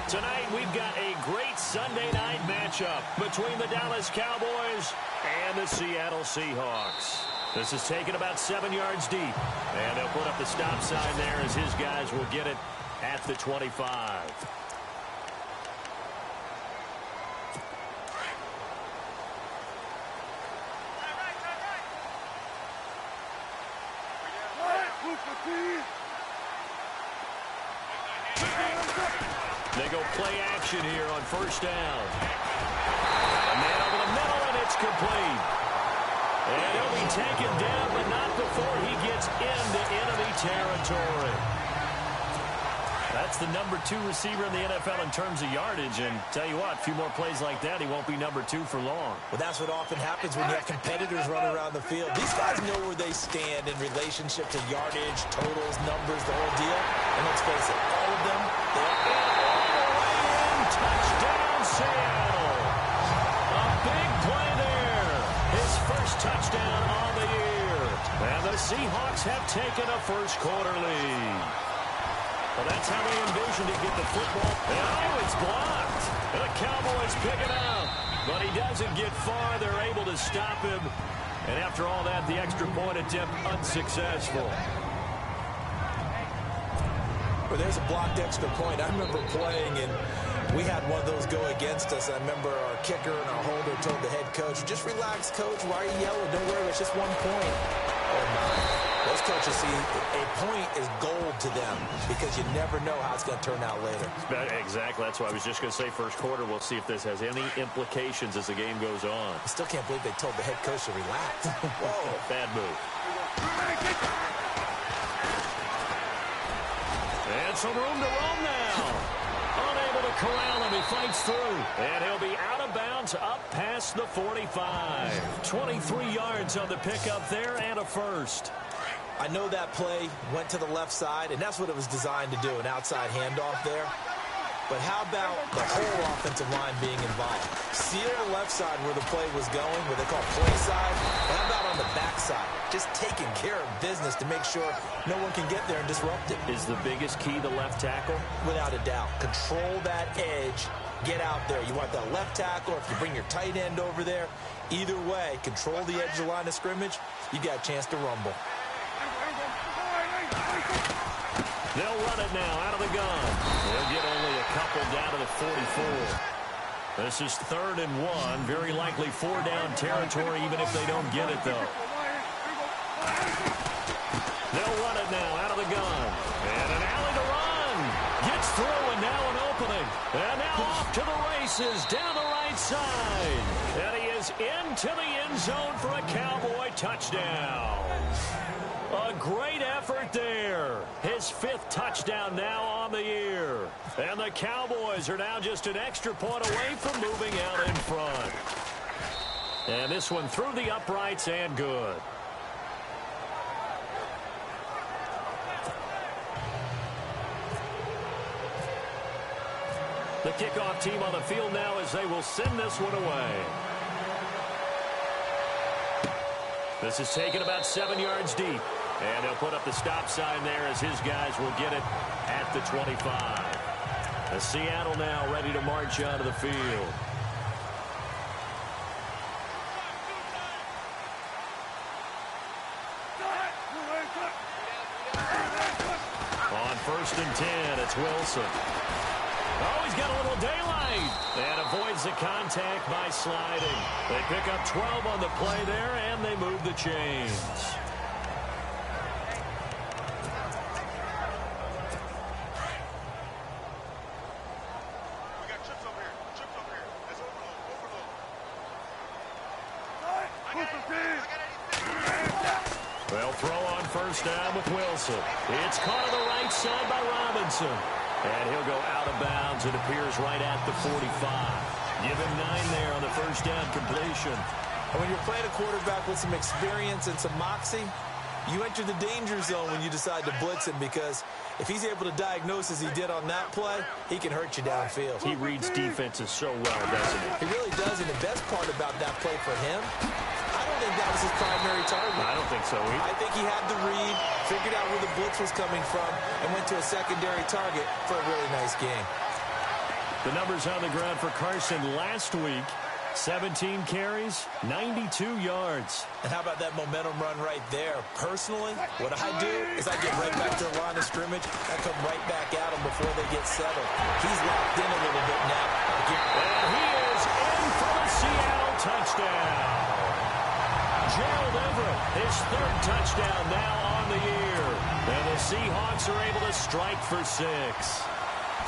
Tonight, we've got a great Sunday night matchup between the Dallas Cowboys and the Seattle Seahawks. This is taken about 7 yards deep, and they'll put up the stop sign there as his guys will get it at the 25. They go play action here on first down. A man over the middle, and it's complete. And he'll be taken down, but not before he gets into enemy territory. That's the number 2 receiver in the NFL in terms of yardage. And tell you what, a few more plays like that, he won't be number 2 for long. Well, that's what often happens when you have competitors running around the field. These guys know where they stand in relationship to yardage, totals, numbers, the whole deal. And let's face it, all of them, they're touchdown, Seattle. A big play there. His first touchdown on the year. And the Seahawks have taken a first-quarter lead. Well, that's how they envisioned to get the football. Oh, it's blocked. And the Cowboys pick it up. But he doesn't get far. They're able to stop him. And after all that, the extra point attempt unsuccessful. Well, there's a blocked extra point. I remember playing, and We had one of those go against us. I remember our kicker and our holder told the head coach, just relax, coach. Why are you yelling? Don't worry, it's just 1 point. Oh, my. Those coaches see a point is gold to them because you never know how it's going to turn out later. Exactly. That's why I was just going to say first quarter. We'll see if this has any implications as the game goes on. I still can't believe they told the head coach to relax. Whoa. Bad move. And some room to roam now. Unable to corral him. He fights through. And he'll be out of bounds up past the 45. 23 yards on the pickup there and a first. I know that play went to the left side, and that's what it was designed to do, an outside handoff there. But how about the whole offensive line being involved? See the left side where the play was going, what they call play side? But how about on the back side? Just taking care of business to make sure no one can get there and disrupt it. Is the biggest key the left tackle? Without a doubt. Control that edge. Get out there. You want that left tackle, or if you bring your tight end over there, either way, control the edge of the line of scrimmage, you got a chance to rumble. They'll run it now out of the gun. They'll get only a couple down to the 44. This is 3rd and 1. Very likely 4-down territory, even if they don't get it, though. They'll run it now out of the gun. And an alley to run. Gets through, and now an opening. And now off to the races down the right side. And he is into the end zone for a Cowboy touchdown. A great effort there. His 5th touchdown now on the year. And the Cowboys are now just an extra point away from moving out in front. And this one through the uprights and good. The kickoff team on the field now as they will send this one away. This is taken about 7 yards deep. And they'll put up the stop sign there as his guys will get it at the 25. The Seattle now ready to march onto the field. On 1st and 10, it's Wilson. Oh, he's got a little daylight. And avoids the contact by sliding. They pick up 12 on the play there, and they move the chains. They'll throw on 1st down with Wilson. It's caught on the right side by Robinson. And he'll go out of bounds. It appears right at the 45. Give him 9 there on the 1st down completion. And when you're playing a quarterback with some experience and some moxie, you enter the danger zone when you decide to blitz him, because if he's able to diagnose as he did on that play, he can hurt you downfield. He reads defenses so well, doesn't he? He really does, and the best part about that play for him, I don't think that was his primary target. I don't think so either. I think he had the read, figured out where the blitz was coming from, and went to a secondary target for a really nice game. The numbers on the ground for Carson last week. 17 carries, 92 yards. And how about that momentum run right there? Personally, what I do is I get right back to the line of scrimmage. I come right back at them before they get settled. He's locked in a little bit now. And he is in for the Seattle touchdown. Gerald Everett, his 3rd touchdown now on the year. And the Seahawks are able to strike for 6.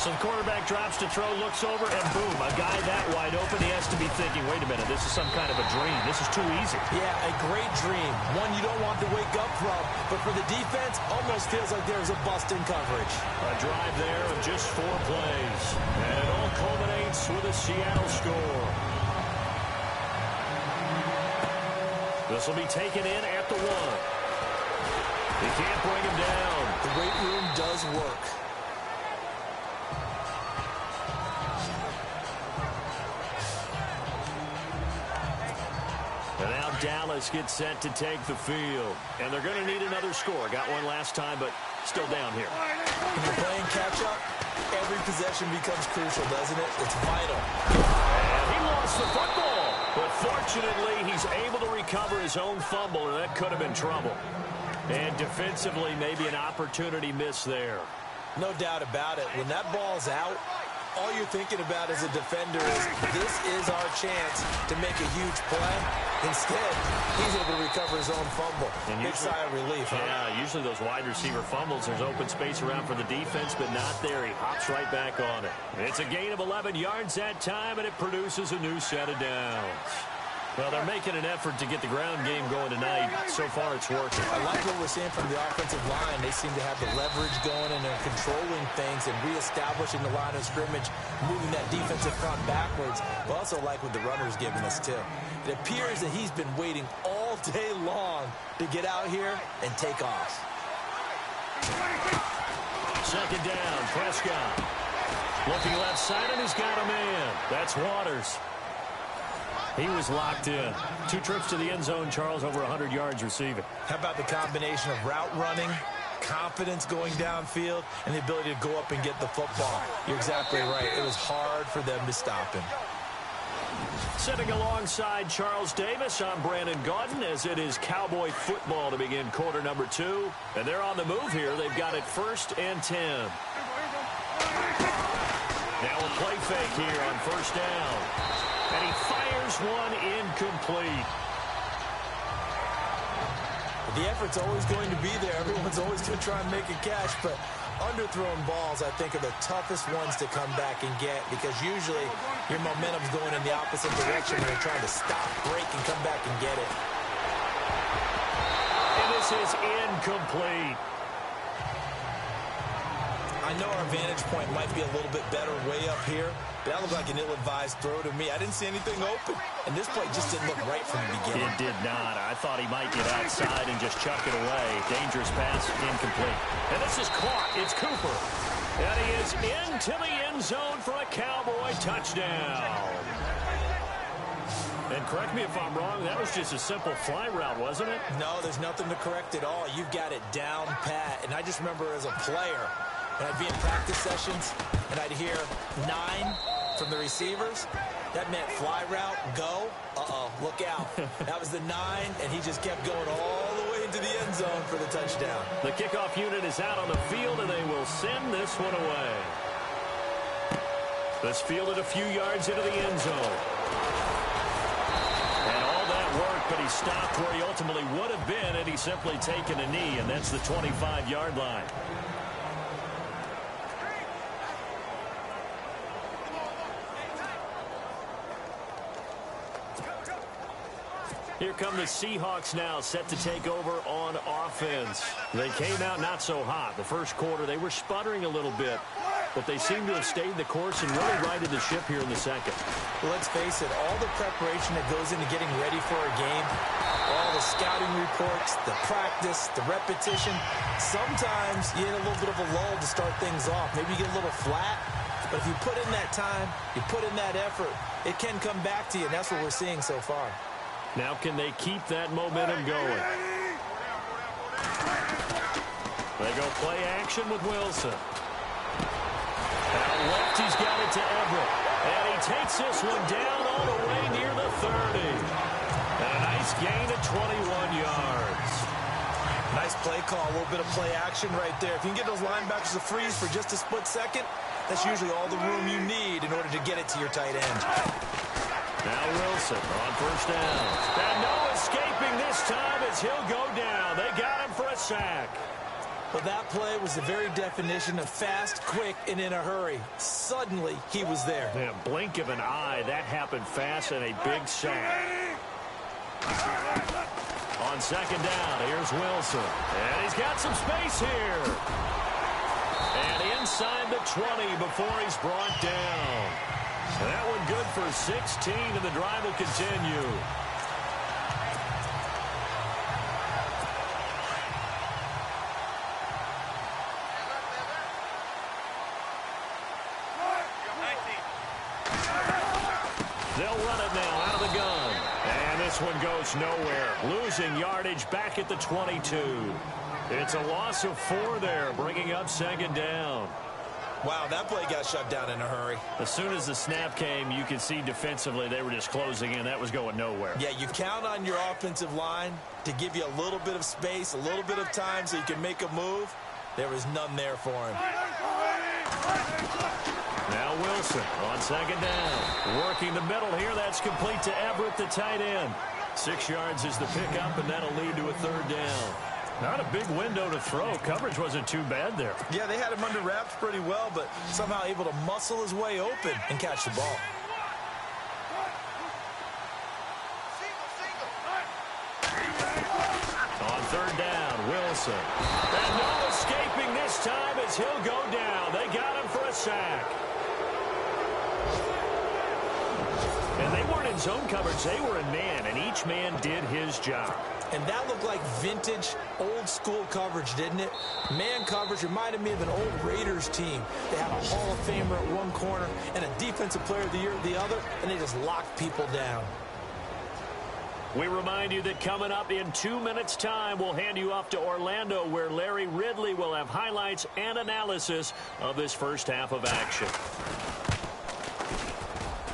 So the quarterback drops to throw, looks over, and boom, a guy that wide open, he has to be thinking, wait a minute, this is some kind of a dream. This is too easy. Yeah, a great dream. One you don't want to wake up from, but for the defense, almost feels like there's a bust in coverage. A drive there of just 4 plays. And it all culminates with a Seattle score. This will be taken in at the 1. He can't bring him down. The weight room does work. And now Dallas gets set to take the field. And they're going to need another score. Got one last time, but still down here. When you're playing catch-up, every possession becomes crucial, doesn't it? It's vital. And he lost the football. But fortunately, he's able to recover his own fumble, and that could have been trouble. And defensively, maybe an opportunity miss there. No doubt about it. When that ball's out, all you're thinking about as a defender is, this is our chance to make a huge play. Instead, he's able to recover his own fumble. And big sigh of relief, huh? Yeah, usually those wide receiver fumbles, there's open space around for the defense, but not there. He hops right back on it. It's a gain of 11 yards that time, and it produces a new set of downs. Well, they're making an effort to get the ground game going tonight. So far, it's working. I like what we're seeing from the offensive line. They seem to have the leverage going, and they're controlling things and reestablishing the line of scrimmage, moving that defensive front backwards. But also like what the runner's giving us, too. It appears that he's been waiting all day long to get out here and take off. Second down, Prescott. Looking left side, and he's got a man. That's Waters. He was locked in. 2 trips to the end zone, Charles, over 100 yards receiving. How about the combination of route running, confidence going downfield, and the ability to go up and get the football? You're exactly right. It was hard for them to stop him. Sitting alongside Charles Davis, I'm Brandon Gaudin, as it is Cowboy football to begin quarter number 2. And they're on the move here. They've got it 1st and 10. Now a play fake here on 1st down. And he fires one incomplete. The effort's always going to be there. Everyone's always going to try and make a catch, but underthrown balls, I think, are the toughest ones to come back and get, because usually your momentum's going in the opposite direction when you're trying to stop, break, and come back and get it. And this is incomplete. I know our vantage point might be a little bit better way up here, but that looked like an ill-advised throw to me. I didn't see anything open, and this play just didn't look right from the beginning. It did not. I thought he might get outside and just chuck it away. Dangerous pass, incomplete. And this is caught. It's Cooper. And he is into the end zone for a Cowboy touchdown. And correct me if I'm wrong, that was just a simple fly route, wasn't it? No, there's nothing to correct at all. You've got it down pat. And I just remember as a player, and I'd be in practice sessions, and I'd hear 9 from the receivers. That meant fly route, go. Uh-oh, look out. That was the 9, and he just kept going all the way into the end zone for the touchdown. The kickoff unit is out on the field, and they will send this one away. This fielded a few yards into the end zone. And all that work, but he stopped where he ultimately would have been had he simply taken a knee, and that's the 25-yard line. Here come the Seahawks now, set to take over on offense. They came out not so hot. The first quarter, they were sputtering a little bit, but they seem to have stayed the course and really righted the ship here in the second. Well, let's face it, all the preparation that goes into getting ready for a game, all the scouting reports, the practice, the repetition, sometimes you get a little bit of a lull to start things off. Maybe you get a little flat, but if you put in that time, you put in that effort, it can come back to you, and that's what we're seeing so far. Now can they keep that momentum going? They go play action with Wilson. Out left, he's got it to Everett. And he takes this one down all the way near the 30. And a nice gain of 21 yards. Nice play call, a little bit of play action right there. If you can get those linebackers to freeze for just a split second, that's usually all the room you need in order to get it to your tight end. Now Wilson on 1st down. And no escaping this time as he'll go down. They got him for a sack. Well, that play was the very definition of fast, quick, and in a hurry. Suddenly, he was there. In a blink of an eye, that happened fast and a big sack. On 2nd down, here's Wilson. And he's got some space here. And inside the 20 before he's brought down. That one good for 16, and the drive will continue. They'll run it now out of the gun. And this one goes nowhere. Losing yardage back at the 22. It's a loss of 4 there, bringing up 2nd down. Wow, that play got shut down in a hurry. As soon as the snap came, you could see defensively they were just closing in. That was going nowhere. Yeah, you count on your offensive line to give you a little bit of space, a little bit of time so you can make a move. There was none there for him. Now Wilson on second down. Working the middle here. That's complete to Everett, the tight end. 6 yards is the pickup, and that'll lead to a third down. Not a big window to throw. Coverage wasn't too bad there. Yeah, they had him under wraps pretty well, but somehow able to muscle his way open and catch the ball. On third down, Wilson. And no escaping this time as he'll go down. They got him for a sack. And they weren't in zone coverage. They were in man, and each man did his job. And that looked like vintage, old-school coverage, didn't it? Man coverage reminded me of an old Raiders team. They had a Hall of Famer at one corner and a Defensive Player of the Year at the other, and they just locked people down. We remind you that coming up in 2 minutes' time, we'll hand you off to Orlando, where Larry Ridley will have highlights and analysis of this first half of action.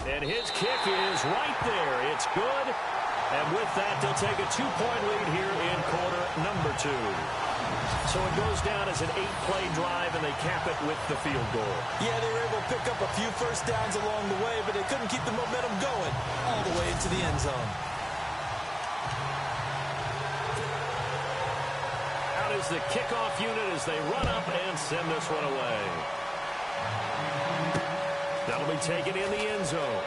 And his kick is right there. It's good. And with that, they'll take a 2-point lead here in quarter number 2. So it goes down as an 8-play drive, and they cap it with the field goal. Yeah, they were able to pick up a few first downs along the way, but they couldn't keep the momentum going all the way into the end zone. Out is the kickoff unit as they run up and send this one away. That'll be taken in the end zone.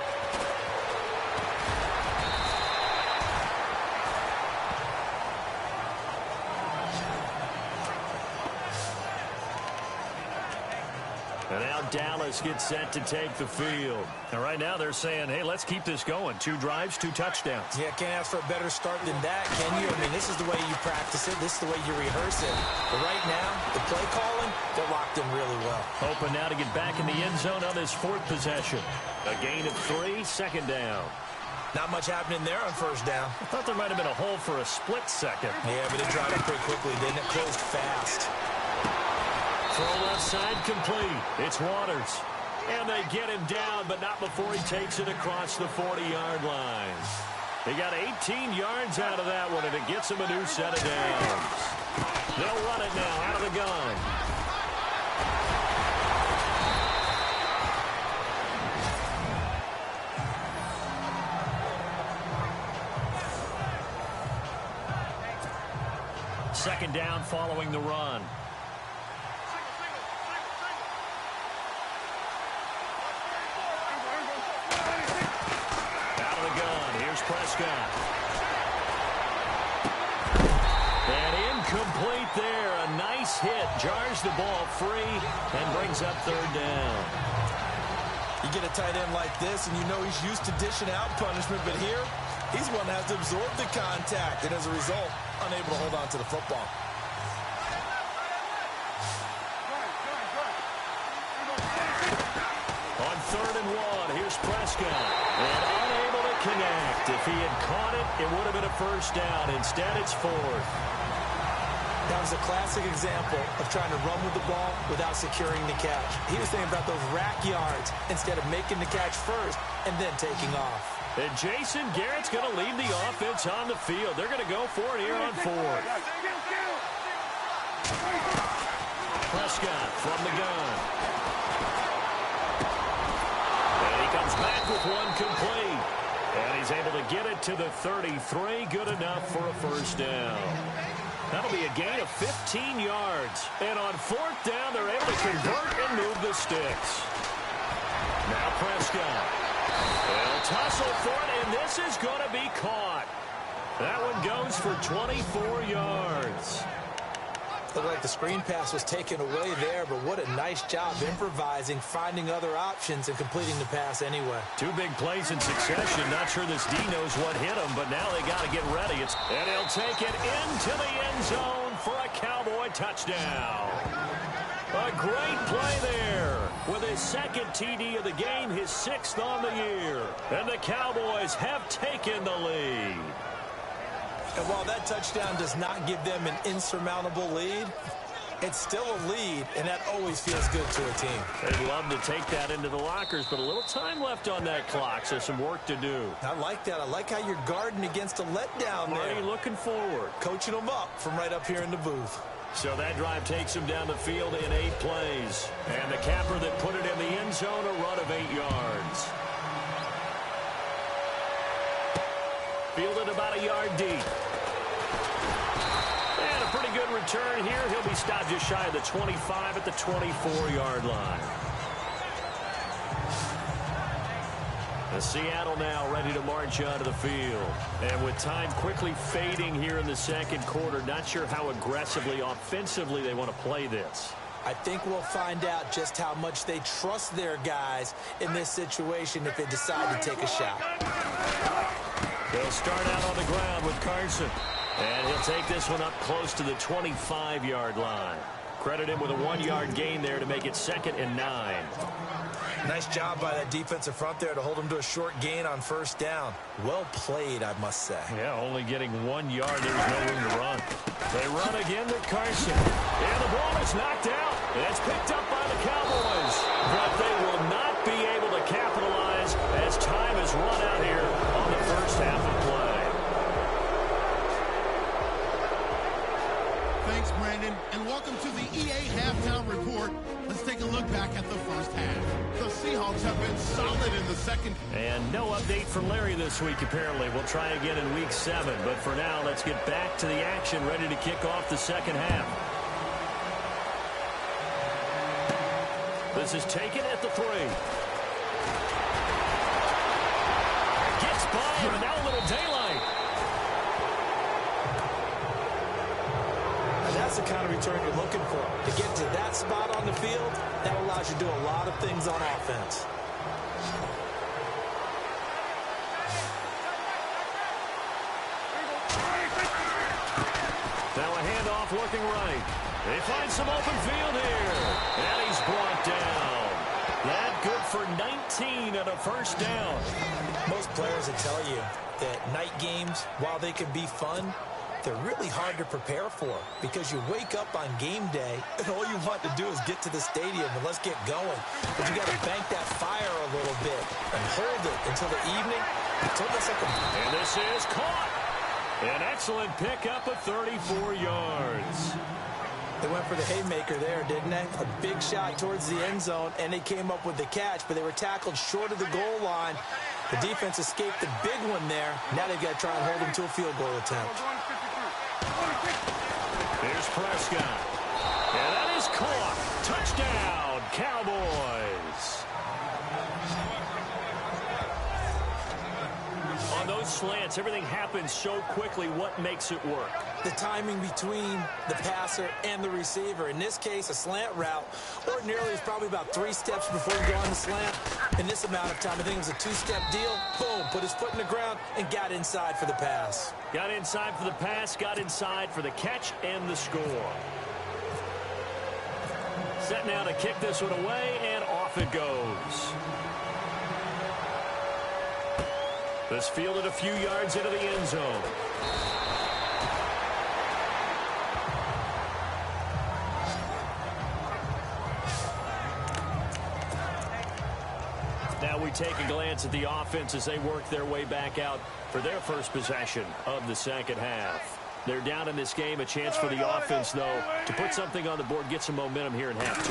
And now Dallas gets set to take the field. And right now they're saying, hey, let's keep this going. 2 drives, 2 touchdowns. Yeah, can't ask for a better start than that, can you? I mean, this is the way you practice it. This is the way you rehearse it. But right now, the play calling, they're locked in really well. Hoping now to get back in the end zone on this 4th possession. A gain of 3, second down. Not much happening there on first down. I thought there might have been a hole for a split second. Yeah, but it dried up pretty quickly, didn't it? Closed fast. Throw left side complete. It's Waters. And they get him down, but not before he takes it across the 40-yard line. He got 18 yards out of that one, and it gets him a new set of downs. They'll run it now out of the gun. Second down following the run. Prescott. And incomplete there. A nice hit. Jars the ball free and brings up third down. You get a tight end like this, and you know he's used to dishing out punishment, but here, he's one that has to absorb the contact, and as a result, unable to hold on to the football. On 3rd and 1, here's Prescott. And unable to connect. If he had caught it, it would have been a first down. Instead, it's 4th. That was a classic example of trying to run with the ball without securing the catch. He was thinking about those rack yards instead of making the catch first and then taking off. And Jason Garrett's going to lead the offense on the field. They're going to go for it here on 4th. Prescott from the gun. And he comes back with one complete. And he's able to get it to the 33. Good enough for a first down. That'll be a gain of 15 yards. And on 4th down, they're able to convert and move the sticks. Now Prescott. They'll tussle for it, and this is going to be caught. That one goes for 24 yards. Looked like the screen pass was taken away there, but what a nice job improvising, finding other options, and completing the pass anyway. 2 big plays in succession. Not sure this D knows what hit him, but now they got to get ready. And he'll take it into the end zone for a Cowboy touchdown. A great play there. With his 2nd TD of the game, his 6th on the year. And the Cowboys have taken the lead. And while that touchdown does not give them an insurmountable lead, it's still a lead, and that always feels good to a team. They'd love to take that into the lockers, but a little time left on that clock, so some work to do. I like that. I like how you're guarding against a letdown there. Marty looking forward. Coaching them up from right up here in the booth. So that drive takes him down the field in 8 plays. And the capper that put it in the end zone, a run of 8 yards. Fielded about a yard deep. And a pretty good return here. He'll be stopped just shy of the 25 at the 24-yard line. Seattle now ready to march onto the field. And with time quickly fading here in the second quarter, not sure how aggressively, offensively they want to play this. I think we'll find out just how much they trust their guys in this situation if they decide to take a shot. They'll start out on the ground with Carson. And he'll take this one up close to the 25-yard line. Credit him with a 1-yard gain there to make it 2nd and 9. Nice job by that defensive front there to hold him to a short gain on first down. Well played, I must say. Yeah, only getting 1 yard. There was no room to run. They run again with Carson. And the ball is knocked out. It's picked up by the Cowboys. But they will not be able to capitalize as time is run out here on the first half of play. Thanks, Brandon, and welcome to the EA Halftime Report. Let's take a look back at the first half. The Seahawks have been solid in the second. And no update from Larry this week, apparently. We'll try again in Week 7. But for now, let's get back to the action, ready to kick off the second half. This is taken at the 3. Gets by him, and now a little daylight. That's the kind of return you're looking for. To get to that spot on the field, that allows you to do a lot of things on offense. Now a handoff looking right. They find some open field here. And he's brought down. That good for 19 and a first down. Most players will tell you that night games, while they can be fun, they're really hard to prepare for because you wake up on game day and all you want to do is get to the stadium and let's get going. But you got to bank that fire a little bit and hold it until the evening. And this is caught. An excellent pickup of 34 yards. They went for the haymaker there, didn't they? A big shot towards the end zone, and they came up with the catch, but they were tackled short of the goal line. The defense escaped the big one there. Now they've got to try and hold them to a field goal attempt. Here's Prescott. And that is caught. Touchdown, Cowboys. On those slants, everything happens so quickly. What makes it work? The timing between the passer and the receiver. In this case, a slant route ordinarily is probably about 3 steps before you go on the slant. In this amount of time, I think it was a 2-step deal. Boom, put his foot in the ground and got inside for the pass. Got inside for the pass, got inside for the catch and the score. Set now to kick this one away, and off it goes. This fielded a few yards into the end zone. Now we take a glance at the offense as they work their way back out for their first possession of the second half. They're down in this game. A chance for the offense, though, to put something on the board, get some momentum here in half 2.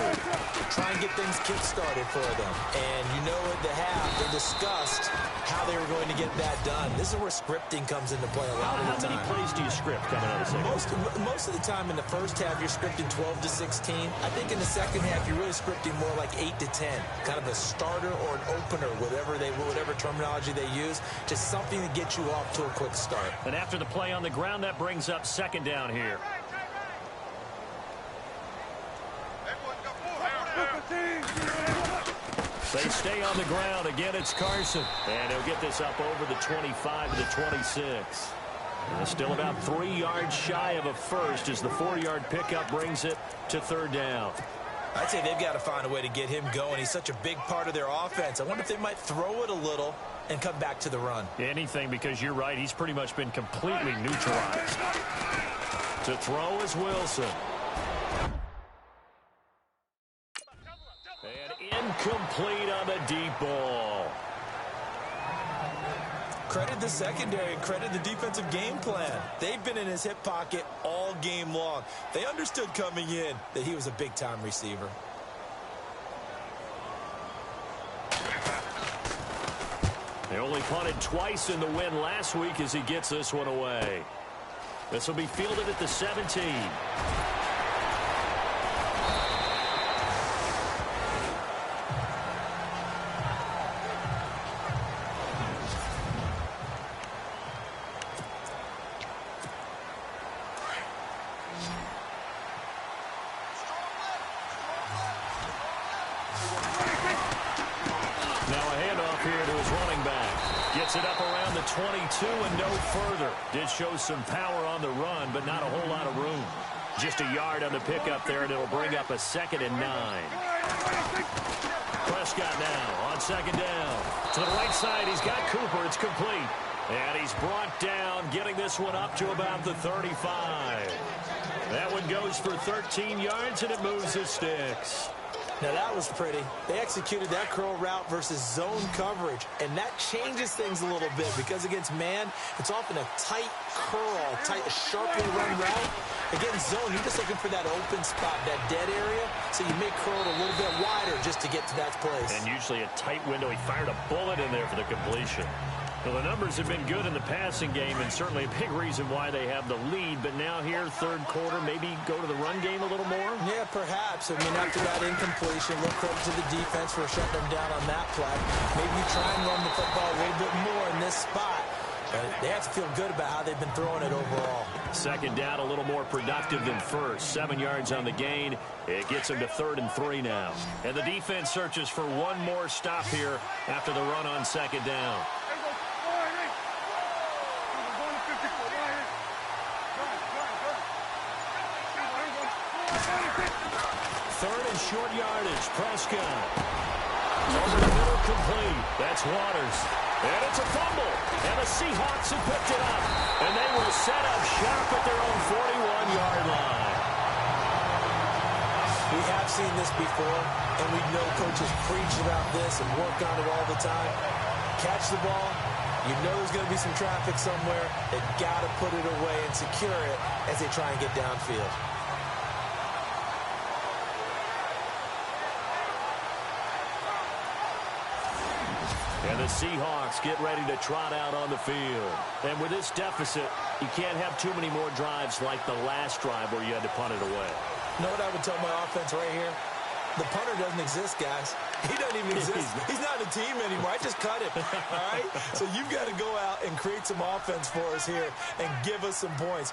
Try and get things kick-started for them. And you know at the half, they discussed how they were going to get that done. This is where scripting comes into play a lot of the time. How many plays do you script coming out of the second? Most of the time in the first half, you're scripting 12 to 16. I think in the second half, you're really scripting more like 8 to 10. Kind of a starter or an opener, whatever terminology they use. Just something to get you off to a quick start. And after the play on the ground, that brings up second down here. They stay on the ground. Again, it's Carson. And he'll get this up over the 25 to the 26. And still about 3 yards shy of a first as the 4-yard pickup brings it to third down. I'd say they've got to find a way to get him going. He's such a big part of their offense. I wonder if they might throw it a little and come back to the run. Anything, because you're right. He's pretty much been completely neutralized. To throw is Wilson. And incomplete on the deep ball. Credit the secondary and credit the defensive game plan. They've been in his hip pocket all game long. They understood coming in that he was a big-time receiver. They only punted twice in the win last week as he gets this one away. This will be fielded at the 17. It up around the 22 and no further. Did show some power on the run, but not a whole lot of room. Just a yard on the pickup there, and it'll bring up a 2nd and 9. Prescott now on 2nd down. To the right side, he's got Cooper. It's complete. And he's brought down, getting this one up to about the 35. That one goes for 13 yards, and it moves the sticks. Now, that was pretty. They executed that curl route versus zone coverage, and that changes things a little bit because against man, it's often a tight curl, sharply run route. Against zone, you're just looking for that open spot, that dead area, so you may curl it a little bit wider just to get to that place. And usually a tight window. He fired a bullet in there for the completion. Well, the numbers have been good in the passing game, and certainly a big reason why they have the lead. But now here, third quarter, maybe go to the run game a little more? Yeah, perhaps. I mean, after that incompletion, look credit to the defense for shutting them down on that play. Maybe you try and run the football a little bit more in this spot. But they have to feel good about how they've been throwing it overall. 2nd down, a little more productive than first. 7 yards on the gain. It gets them to 3rd and 3 now. And the defense searches for one more stop here after the run on 2nd down. 3rd and short yardage. Prescott. Over the middle, complete. That's Waters. And it's a fumble. And the Seahawks have picked it up. And they will set up shop at their own 41-yard line. We have seen this before, and we know coaches preach about this and work on it all the time. Catch the ball. You know there's going to be some traffic somewhere. They've got to put it away and secure it as they try and get downfield. And the Seahawks get ready to trot out on the field. And with this deficit, you can't have too many more drives like the last drive where you had to punt it away. You know what I would tell my offense right here? The punter doesn't exist, guys. He doesn't even exist. He's not a team anymore. I just cut him, all right? So you've got to go out and create some offense for us here and give us some points.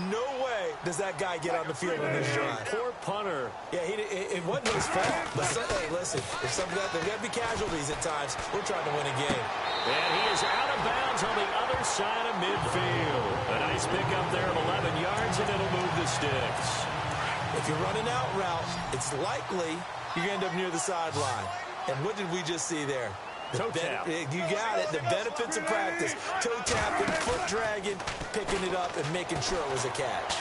No way does that guy get on the field on this drive. Poor punter. Yeah, it wasn't his fault. But hey, listen, there's got to be casualties at times. We're trying to win a game. And he is out of bounds on the other side of midfield. A nice pickup there of 11 yards, and it'll move the sticks. If you're running out route, it's likely you're going to end up near the sideline. And what did we just see there? Toe tap. You got it. The benefits of practice. Toe tapping, foot dragging, picking it up, and making sure it was a catch.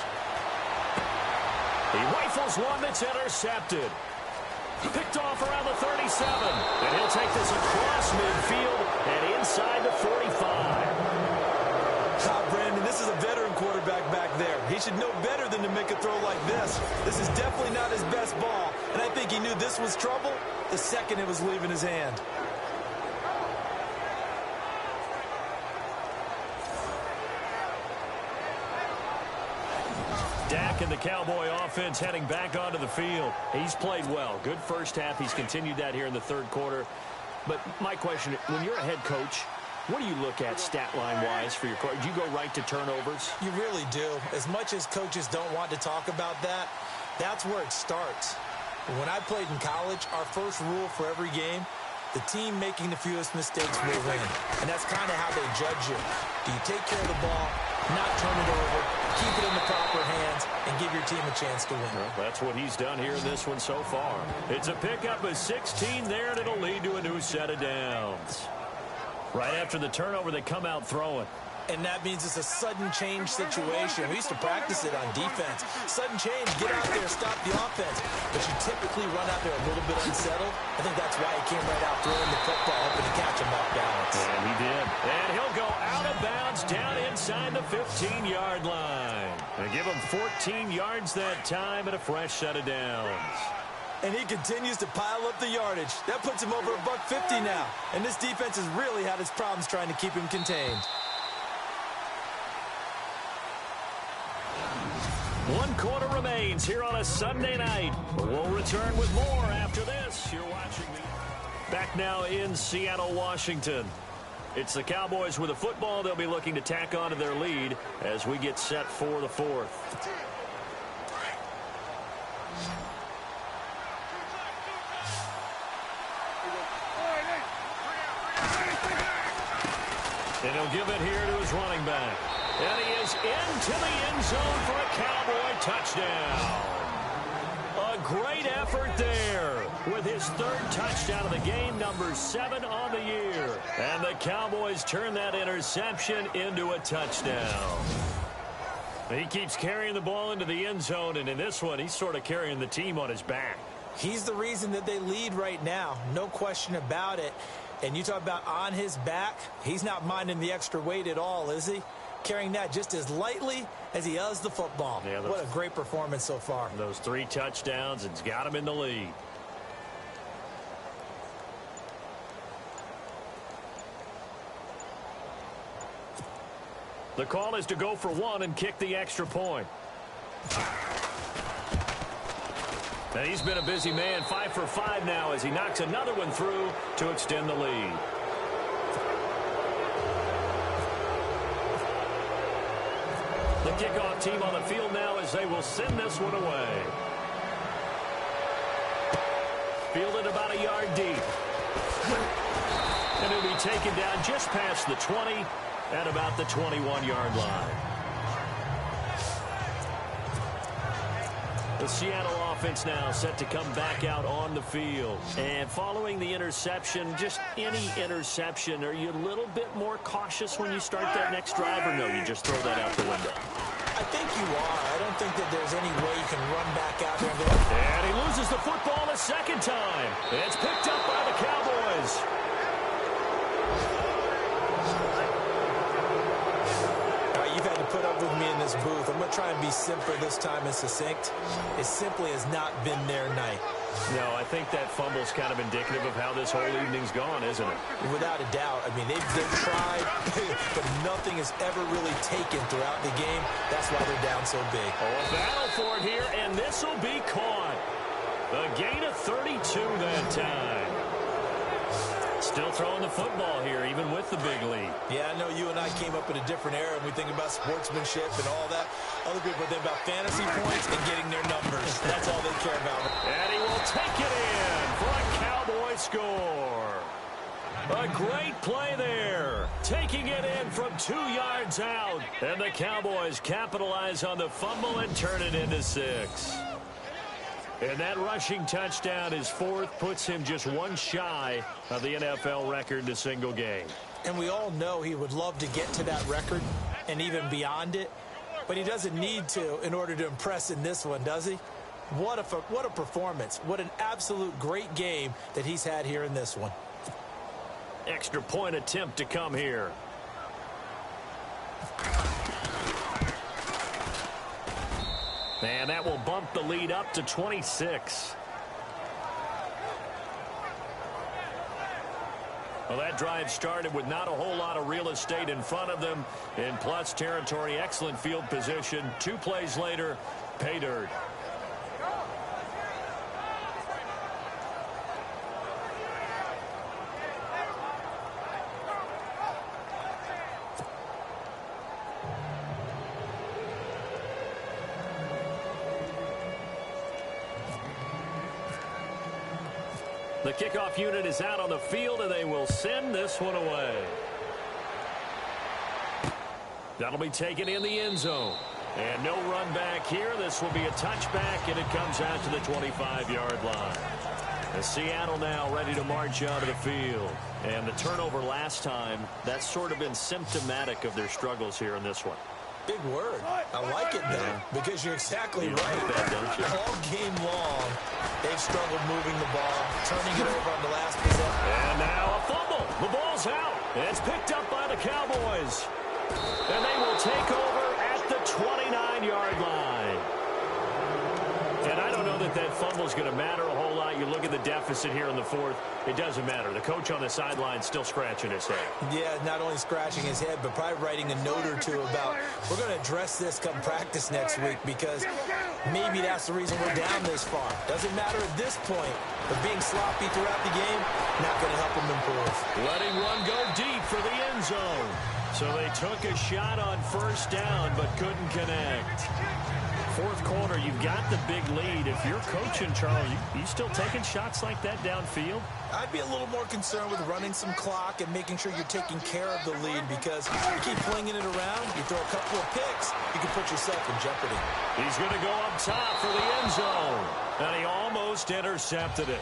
He rifles one that's intercepted. Picked off around the 37. And he'll take this across midfield and inside the 45. Brandon, this is a veteran quarterback back there. He should know better than to make a throw like this. This is definitely not his best ball, and I think he knew this was trouble the second it was leaving his hand. Dak and the Cowboy offense heading back onto the field. He's played well. Good first half. He's continued that here in the third quarter. But my question, when you're a head coach, what do you look at stat line-wise for your coach? Do you go right to turnovers? You really do. As much as coaches don't want to talk about that, that's where it starts. When I played in college, our first rule for every game, the team making the fewest mistakes will win. And that's kind of how they judge you. Do you take care of the ball, not turn it over, keep it in the proper hands, and give your team a chance to win? Well, that's what he's done here in this one so far. It's a pickup of 16 there, and it'll lead to a new set of downs. Right after the turnover, they come out throwing. And that means it's a sudden change situation. We used to practice it on defense. Sudden change, get out there, stop the offense. But you typically run out there a little bit unsettled. I think that's why he came right out throwing the football, hoping to catch him off balance. And he did. And he'll go down inside the 15-yard line. They give him 14 yards that time and a fresh set of downs. And he continues to pile up the yardage. That puts him over $150 now. And this defense has really had its problems trying to keep him contained. 1 quarter remains here on a Sunday night. We'll return with more after this. You're watching me. Back now in Seattle, Washington. It's the Cowboys with a football. They'll be looking to tack on to their lead as we get set for the fourth. And he'll give it here to his running back. And he is into the end zone for a Cowboy touchdown. A great effort there with his 3rd touchdown of the game, number 7 on the year. And the Cowboys turn that interception into a touchdown. He keeps carrying the ball into the end zone, and in this one, he's sort of carrying the team on his back. He's the reason that they lead right now. No question about it. And you talk about on his back, he's not minding the extra weight at all, is he? Carrying that just as lightly as he does the football. Yeah, what a great performance so far. Those 3 touchdowns, it's got him in the lead. The call is to go for 1 and kick the extra point. Now he's been a busy man, 5 for 5 now as he knocks another one through to extend the lead. The kickoff team on the field now as they will send this one away. Fielded about a yard deep. And he'll be taken down just past the 20 at about the 21-yard line. The Seattle offense now set to come back out on the field. And following the interception, just any interception, are you a little bit more cautious when you start that next drive, or no, you just throw that out the window? I think you are. I don't think that there's any way you can run back out there and go. And he loses the football a second time. It's picked up by the Cowboys. You've had to put up with me in this booth. I'm going to try and be simple this time and succinct. It simply has not been their night. No, I think that fumble's kind of indicative of how this whole evening's gone, isn't it? Without a doubt. I mean, they've tried, but nothing has ever really taken throughout the game. That's why they're down so big. Oh, a battle for it here, and this will be caught. A gain of 32 that time. Still throwing the football here, even with the big lead. Yeah, I know you and I came up in a different era, and we think about sportsmanship and all that. Other people think about fantasy points and getting their numbers. That's all they care about. And he will take it in for a Cowboy score. A great play there. Taking it in from 2 yards out. And the Cowboys capitalize on the fumble and turn it into 6. And that rushing touchdown, his 4th, puts him just 1 shy of the NFL record in a single game. And we all know he would love to get to that record and even beyond it, but he doesn't need to in order to impress in this one, does he? What a performance. What an absolute great game that he's had here in this one. Extra point attempt to come here. And that will bump the lead up to 26. Well, that drive started with not a whole lot of real estate in front of them. In plus territory, excellent field position. 2 plays later, pay dirt. The kickoff unit is out on the field, and they will send this one away. That'll be taken in the end zone. And no run back here. This will be a touchback, and it comes out to the 25-yard line. And Seattle now ready to march out of the field. And the turnover last time, that's sort of been symptomatic of their struggles here in this one. Big word. I like it, though, because you're exactly right. Like that, don't you? All game long, they've struggled moving the ball, turning it over on the last possession. And now a fumble. The ball's out. It's picked up by the Cowboys. And they will take over at the 29-yard line. And I don't know that that fumble is going to matter a whole lot. You look at the deficit here in the fourth, it doesn't matter. The coach on the sideline still scratching his head. Yeah, not only scratching his head, but probably writing a note or two about, we're going to address this come practice next week because maybe that's the reason we're down this far. Doesn't matter at this point, but being sloppy throughout the game, not going to help them improve. Letting one go deep for the end zone. So they took a shot on first down, but couldn't connect. Fourth quarter, you've got the big lead. If you're coaching, Charles, you still taking shots like that downfield? I'd be a little more concerned with running some clock and making sure you're taking care of the lead because you keep flinging it around, you throw a couple of picks, you can put yourself in jeopardy. He's going to go up top for the end zone, and he almost intercepted it.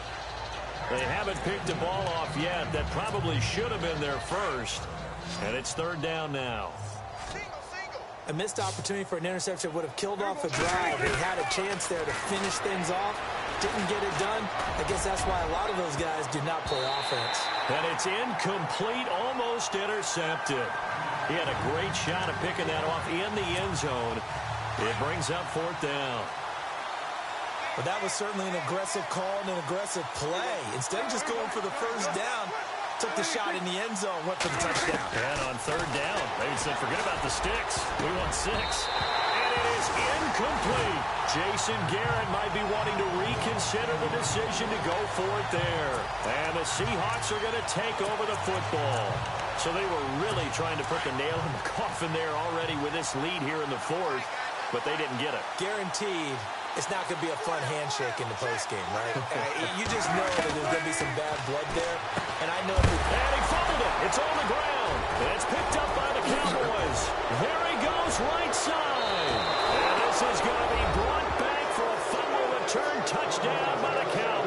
They haven't picked the ball off yet. That probably should have been their first, and it's third down now. A missed opportunity for an interception would have killed off a drive. He had a chance there to finish things off. Didn't get it done. I guess that's why a lot of those guys do not play offense. And it's incomplete, almost intercepted. He had a great shot at picking that off in the end zone. It brings up fourth down. But that was certainly an aggressive call and an aggressive play. Instead of just going for the first down, took the shot in the end zone, went for the touchdown. And on third down, they said, forget about the sticks. We want 6. And it is incomplete. Jason Garrett might be wanting to reconsider the decision to go for it there. And the Seahawks are going to take over the football. So they were really trying to put the nail in the coffin there already with this lead here in the fourth, but they didn't get it. Guaranteed. It's not going to be a fun handshake in the postgame, right? You just know that there's going to be some bad blood there. And I know and he fumbled it. It's on the ground. And it's picked up by the Cowboys. There he goes, right side. And this is going to be brought back for a fumble return touchdown by the Cowboys.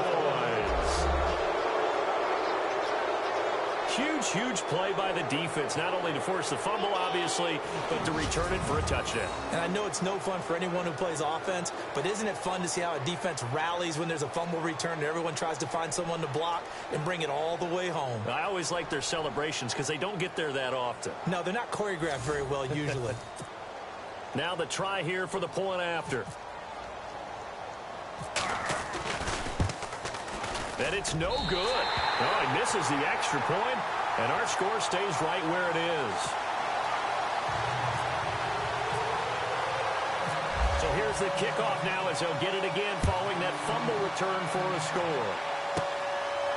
Huge play by the defense, not only to force the fumble, obviously, but to return it for a touchdown. And I know it's no fun for anyone who plays offense, but isn't it fun to see how a defense rallies when there's a fumble return and everyone tries to find someone to block and bring it all the way home? I always like their celebrations because they don't get there that often. No, they're not choreographed very well usually. Now the try here for the point after. And it's no good. Oh, he misses the extra point, and our score stays right where it is. So here's the kickoff now as they'll get it again following that fumble return for a score.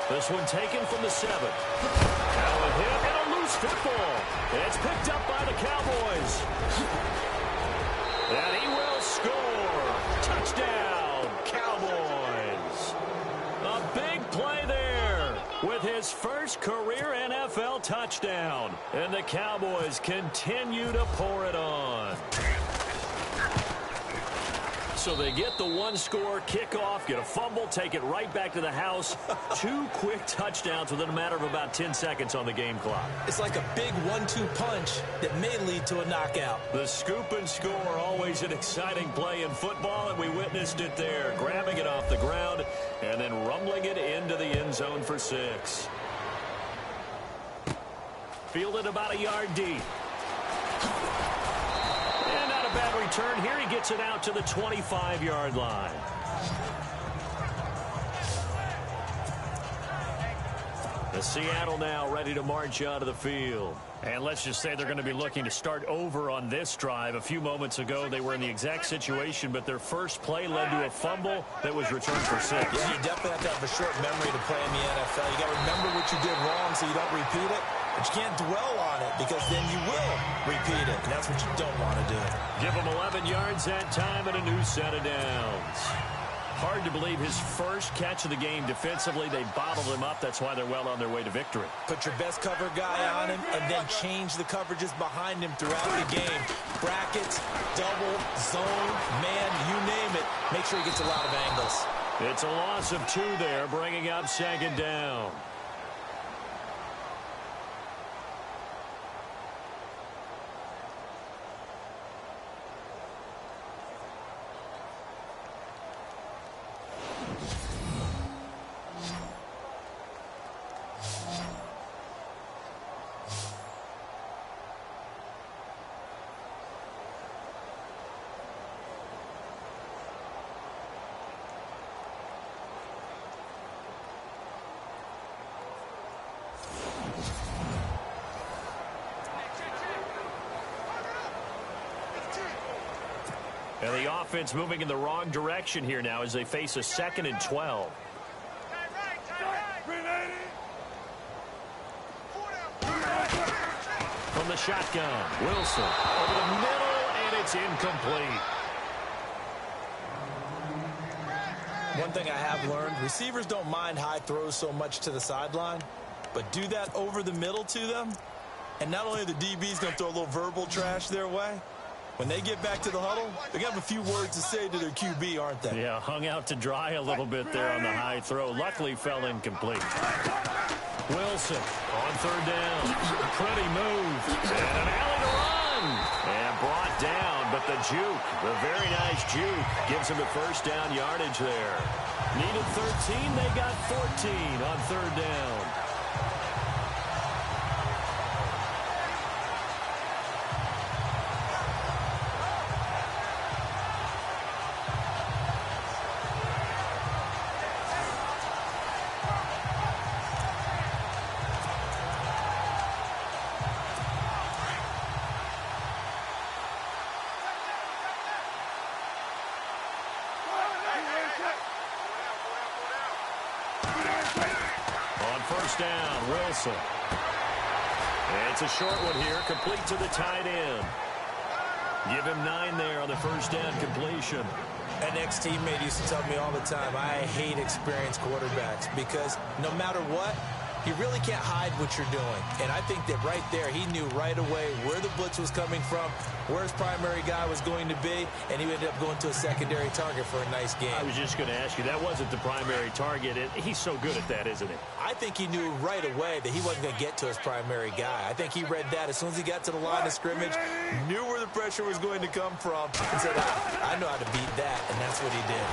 This one taken from the 7. Now a hit and a loose football. It's picked up by the Cowboys. And he will score. Touchdown, Cowboys. A big play there with his first career NFL touchdown. And the Cowboys continue to pour it on. So they get the one-score kickoff, get a fumble, take it right back to the house. 2 quick touchdowns within a matter of about 10 seconds on the game clock. It's like a big 1-2 punch that may lead to a knockout. The scoop and score, always an exciting play in football, and we witnessed it there, grabbing it off the ground and then rumbling it into the end zone for 6. Fielded about a yard deep. Bad return here. He gets it out to the 25-yard line. The Seattle now ready to march out of the field. And let's just say they're going to be looking to start over on this drive. A few moments ago, they were in the exact situation, but their first play led to a fumble that was returned for 6. Yeah, you definitely have to have a short memory to play in the NFL. You got to remember what you did wrong so you don't repeat it. But you can't dwell on it because then you will repeat it. And that's what you don't want to do. Give them 11 yards that time and a new set of downs. Hard to believe his first catch of the game defensively. They bottled him up. That's why they're well on their way to victory. Put your best cover guy on him and then change the coverages behind him throughout the game. Brackets, double, zone, man, you name it. Make sure he gets a lot of angles. It's a loss of 2 there, bringing up second down. And the offense moving in the wrong direction here now as they face a 2nd and 12. From the shotgun, Wilson over the middle, and it's incomplete. One thing I have learned, receivers don't mind high throws so much to the sideline, but do that over the middle to them, and not only are the DBs going to throw a little verbal trash their way, when they get back to the huddle, they're going to have a few words to say to their QB, aren't they? Yeah, hung out to dry a little bit there on the high throw. Luckily fell incomplete. Wilson on 3rd down. Pretty move. And an alley to run. And brought down, but the juke, the very nice juke, gives him a 1st down yardage there. Needed 13, they got 14 on 3rd down. Down, Wilson. And it's a short one here, complete to the tight end. Give him 9 there on the 1st down completion. An ex-teammate used to tell me all the time, I hate experienced quarterbacks because no matter what, you really can't hide what you're doing. And I think that right there, he knew right away where the blitz was coming from, where his primary guy was going to be, and he ended up going to a secondary target for a nice game. I was just going to ask you, that wasn't the primary target. He's so good at that, isn't he? I think he knew right away that he wasn't going to get to his primary guy. I think he read that as soon as he got to the line of scrimmage, knew where the pressure was going to come from, and said, I know how to beat that, and that's what he did.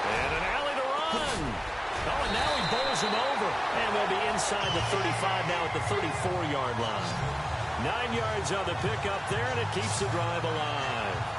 And an alley to run. Oh, and now he bowls him over. And they'll be inside the 35 now at the 34-yard line. 9 yards on the pickup there, and it keeps the drive alive.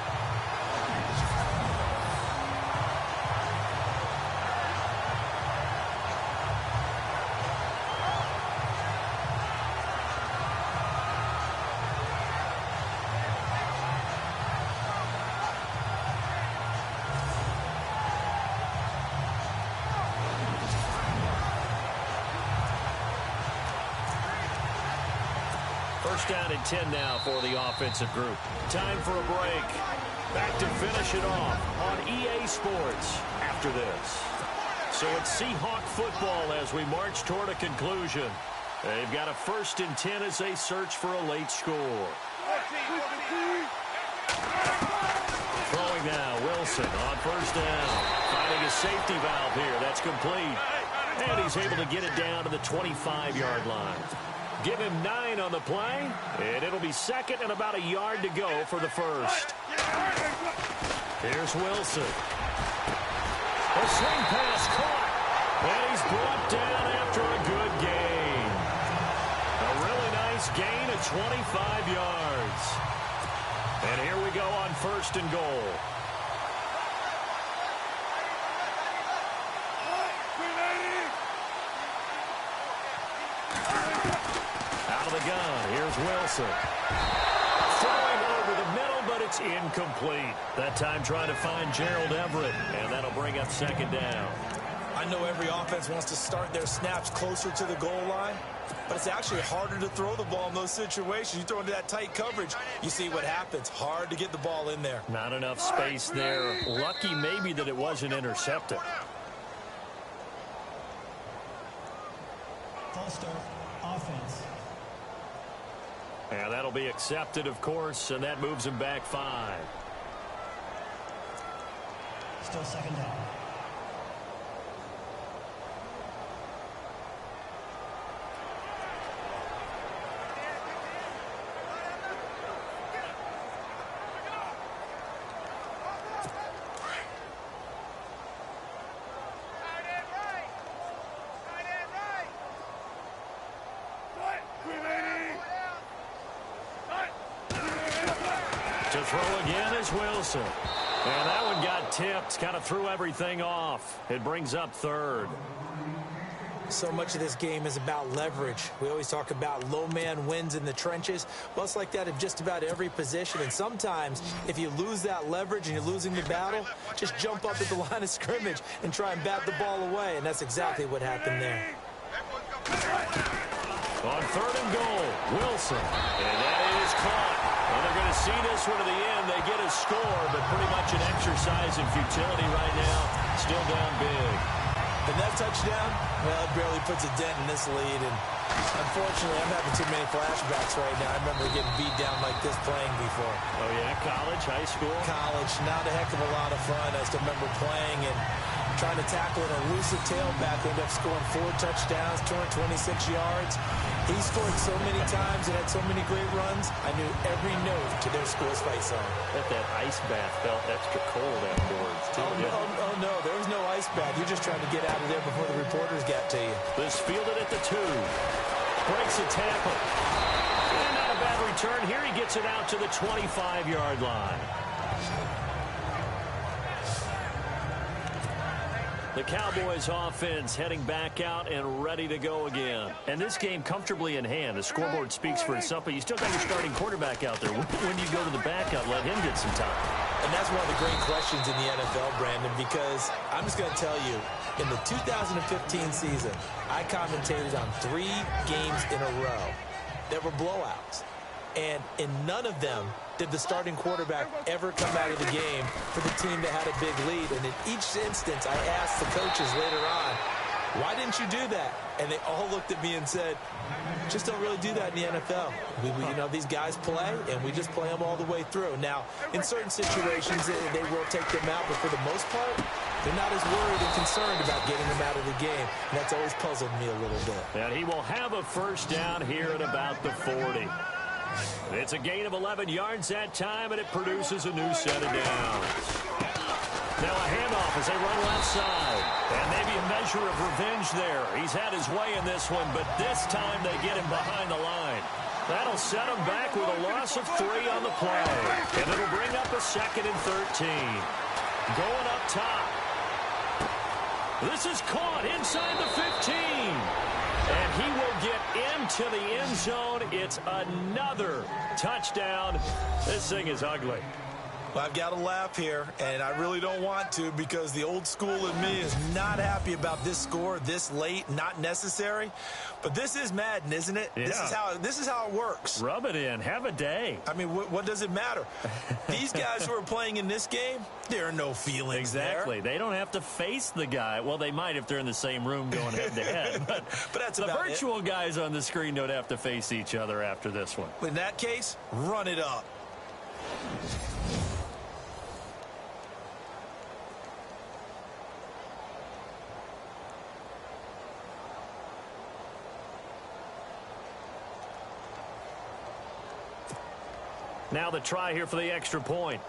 Down at 10 now for the offensive group. Time for a break. Back to finish it off on EA Sports after this. So it's Seahawk football as we march toward a conclusion. They've got a 1st and 10 as they search for a late score. Throwing now, Wilson on 1st down. Finding a safety valve here. That's complete. And he's able to get it down to the 25-yard line. Give him 9 on the play, and it'll be 2nd and about a yard to go for the 1st. Here's Wilson. A swing pass caught, and he's brought down after a good gain. A really nice gain of 25 yards. And here we go on 1st and goal. The gun. Here's Wilson. Throwing over the middle, but it's incomplete. That time trying to find Gerald Everett, and that'll bring up 2nd down. I know every offense wants to start their snaps closer to the goal line, but it's actually harder to throw the ball in those situations. You throw into that tight coverage, you see what happens. Hard to get the ball in there. Not enough space there. Lucky maybe that it wasn't intercepted. False start, offense. And that'll be accepted, of course, and that moves him back 5. Still 2nd down. To throw again is Wilson. And that one got tipped, kind of threw everything off. It brings up 3rd. So much of this game is about leverage. We always talk about low man wins in the trenches. Well, it's like that in just about every position. And sometimes, if you lose that leverage and you're losing the battle, just jump up at the line of scrimmage and try and bat the ball away. And that's exactly what happened there. On 3rd and goal, Wilson. And that is caught. Well, they're going to see this one to the end. They get a score, but pretty much an exercise in futility right now. Still down big. And that touchdown, well, it barely puts a dent in this lead. And unfortunately, I'm having too many flashbacks right now. I remember getting beat down like this playing before. Oh, yeah? College, high school? College, not a heck of a lot of fun. I still remember playing and trying to tackle an elusive tailback. Ended up scoring 4 touchdowns, 226 yards. He scored so many times and had so many great runs, I knew every note to their school's fight song. Bet that ice bath felt extra cold afterwards, too. Oh, no, there was no ice bath. You're just trying to get out of there before the reporters got to you. This fielded at the 2. Breaks a tackle. And not a bad return. Here he gets it out to the 25-yard line. The Cowboys offense heading back out and ready to go again. And this game comfortably in hand. The scoreboard speaks for itself, but you still got your starting quarterback out there. When do you go to the backup, let him get some time? And that's one of the great questions in the NFL, Brandon, because I'm just going to tell you, in the 2015 season, I commentated on 3 games in a row that were blowouts. And in none of them did the starting quarterback ever come out of the game for the team that had a big lead. And in each instance, I asked the coaches later on, why didn't you do that? And they all looked at me and said, just don't really do that in the NFL. You know, these guys play, and we just play them all the way through. Now, in certain situations, they will take them out, but for the most part, they're not as worried and concerned about getting them out of the game. And that's always puzzled me a little bit. And he will have a first down here at about the 40. It's a gain of 11 yards that time, and it produces a new set of downs. Now a handoff as they run left side. And maybe a measure of revenge there. He's had his way in this one, but this time they get him behind the line. That'll set him back with a loss of 3 on the play. And it'll bring up a 2nd and 13. Going up top. This is caught inside the 15. And he will get into the end zone. It's another touchdown. This thing is ugly. Well, I've got to laugh here, and I really don't want to because the old school in me is not happy about this score this late, not necessary. But this is Madden, isn't it? Yeah. This is how it works. Rub it in. Have a day. I mean, what does it matter? These guys who are playing in this game, there are no feelings exactly. there. They don't have to face the guy. Well, they might if they're in the same room going head-to-head. But that's the about virtual guys on the screen don't have to face each other after this one. In that case, run it up. Now the try here for the extra point.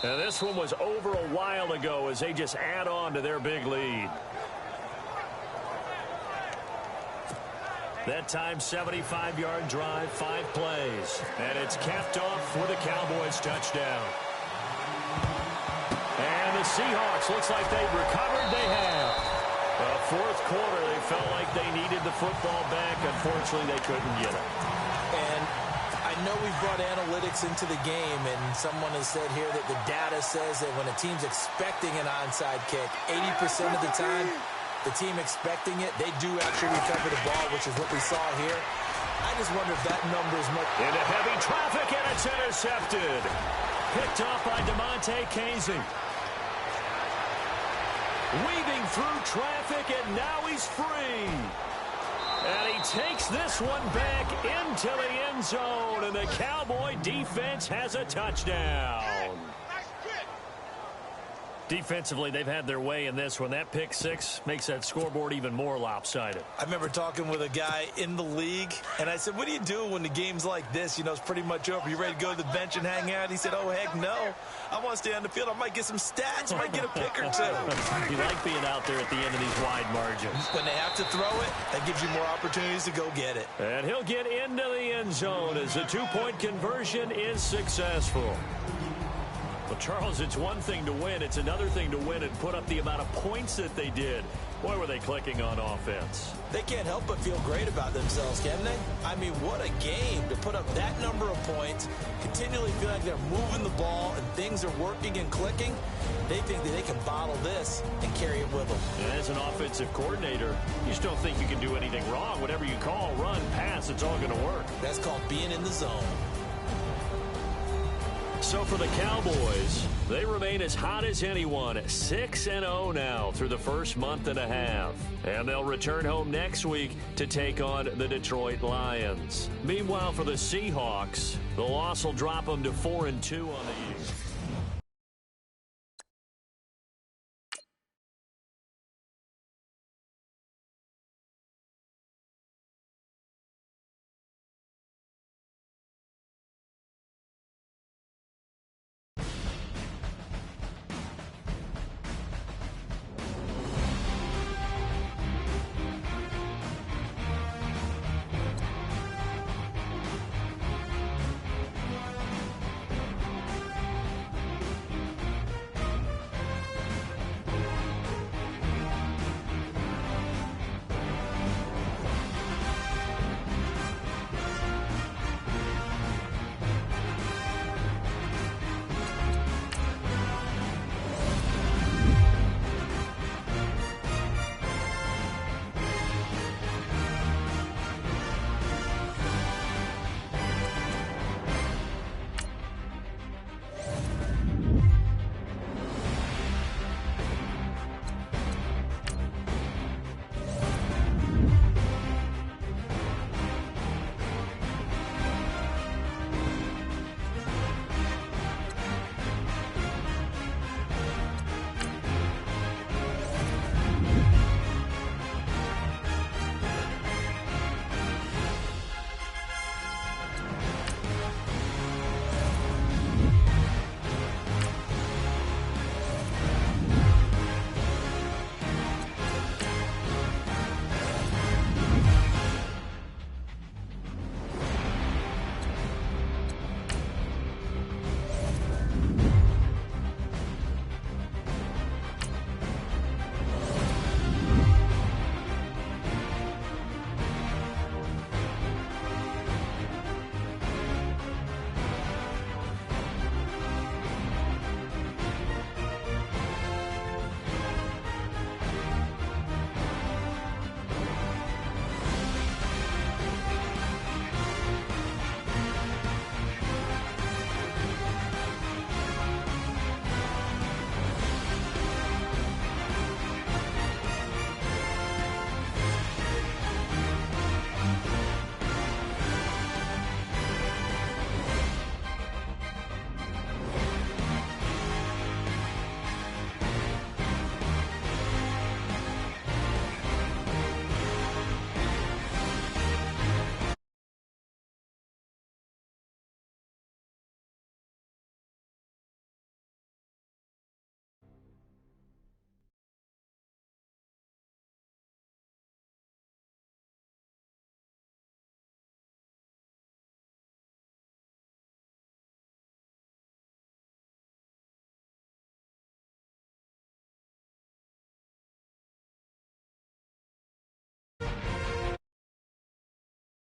Now this one was over a while ago as they just add on to their big lead. That time, 75-yard drive, 5 plays. And it's capped off with a Cowboys touchdown. And the Seahawks, looks like they've recovered. They have. Fourth quarter, they felt like they needed the football back. Unfortunately, they couldn't get it. And I know we've brought analytics into the game, and someone has said here that the data says that when a team's expecting an onside kick, 80% of the time, the team expecting it, they do actually recover the ball, which is what we saw here. I just wonder if that number is much... Into heavy traffic, and it's intercepted. Picked off by DeMonte Casey. Weaving through traffic, and now he's free. And he takes this one back into the end zone, and the Cowboy defense has a touchdown. Defensively, they've had their way in this one. That pick 6 makes that scoreboard even more lopsided. I remember talking with a guy in the league, and I said, what do you do when the game's like this? You know, it's pretty much over. You ready to go to the bench and hang out? He said, oh, heck no. I want to stay on the field. I might get some stats. I might get a pick or 2. You like being out there at the end of these wide margins. When they have to throw it, that gives you more opportunities to go get it. And he'll get into the end zone as the 2-point conversion is successful. Well, Charles, it's one thing to win. It's another thing to win and put up the amount of points that they did. Boy, were they clicking on offense. They can't help but feel great about themselves, can they? I mean, what a game to put up that number of points, continually feel like they're moving the ball and things are working and clicking. They think that they can bottle this and carry it with them. And as an offensive coordinator, you just don't think you can do anything wrong. Whatever you call, run, pass, it's all going to work. That's called being in the zone. So for the Cowboys, they remain as hot as anyone, 6-0 now through the first month and a half. And they'll return home next week to take on the Detroit Lions. Meanwhile, for the Seahawks, the loss will drop them to 4-2 on the year.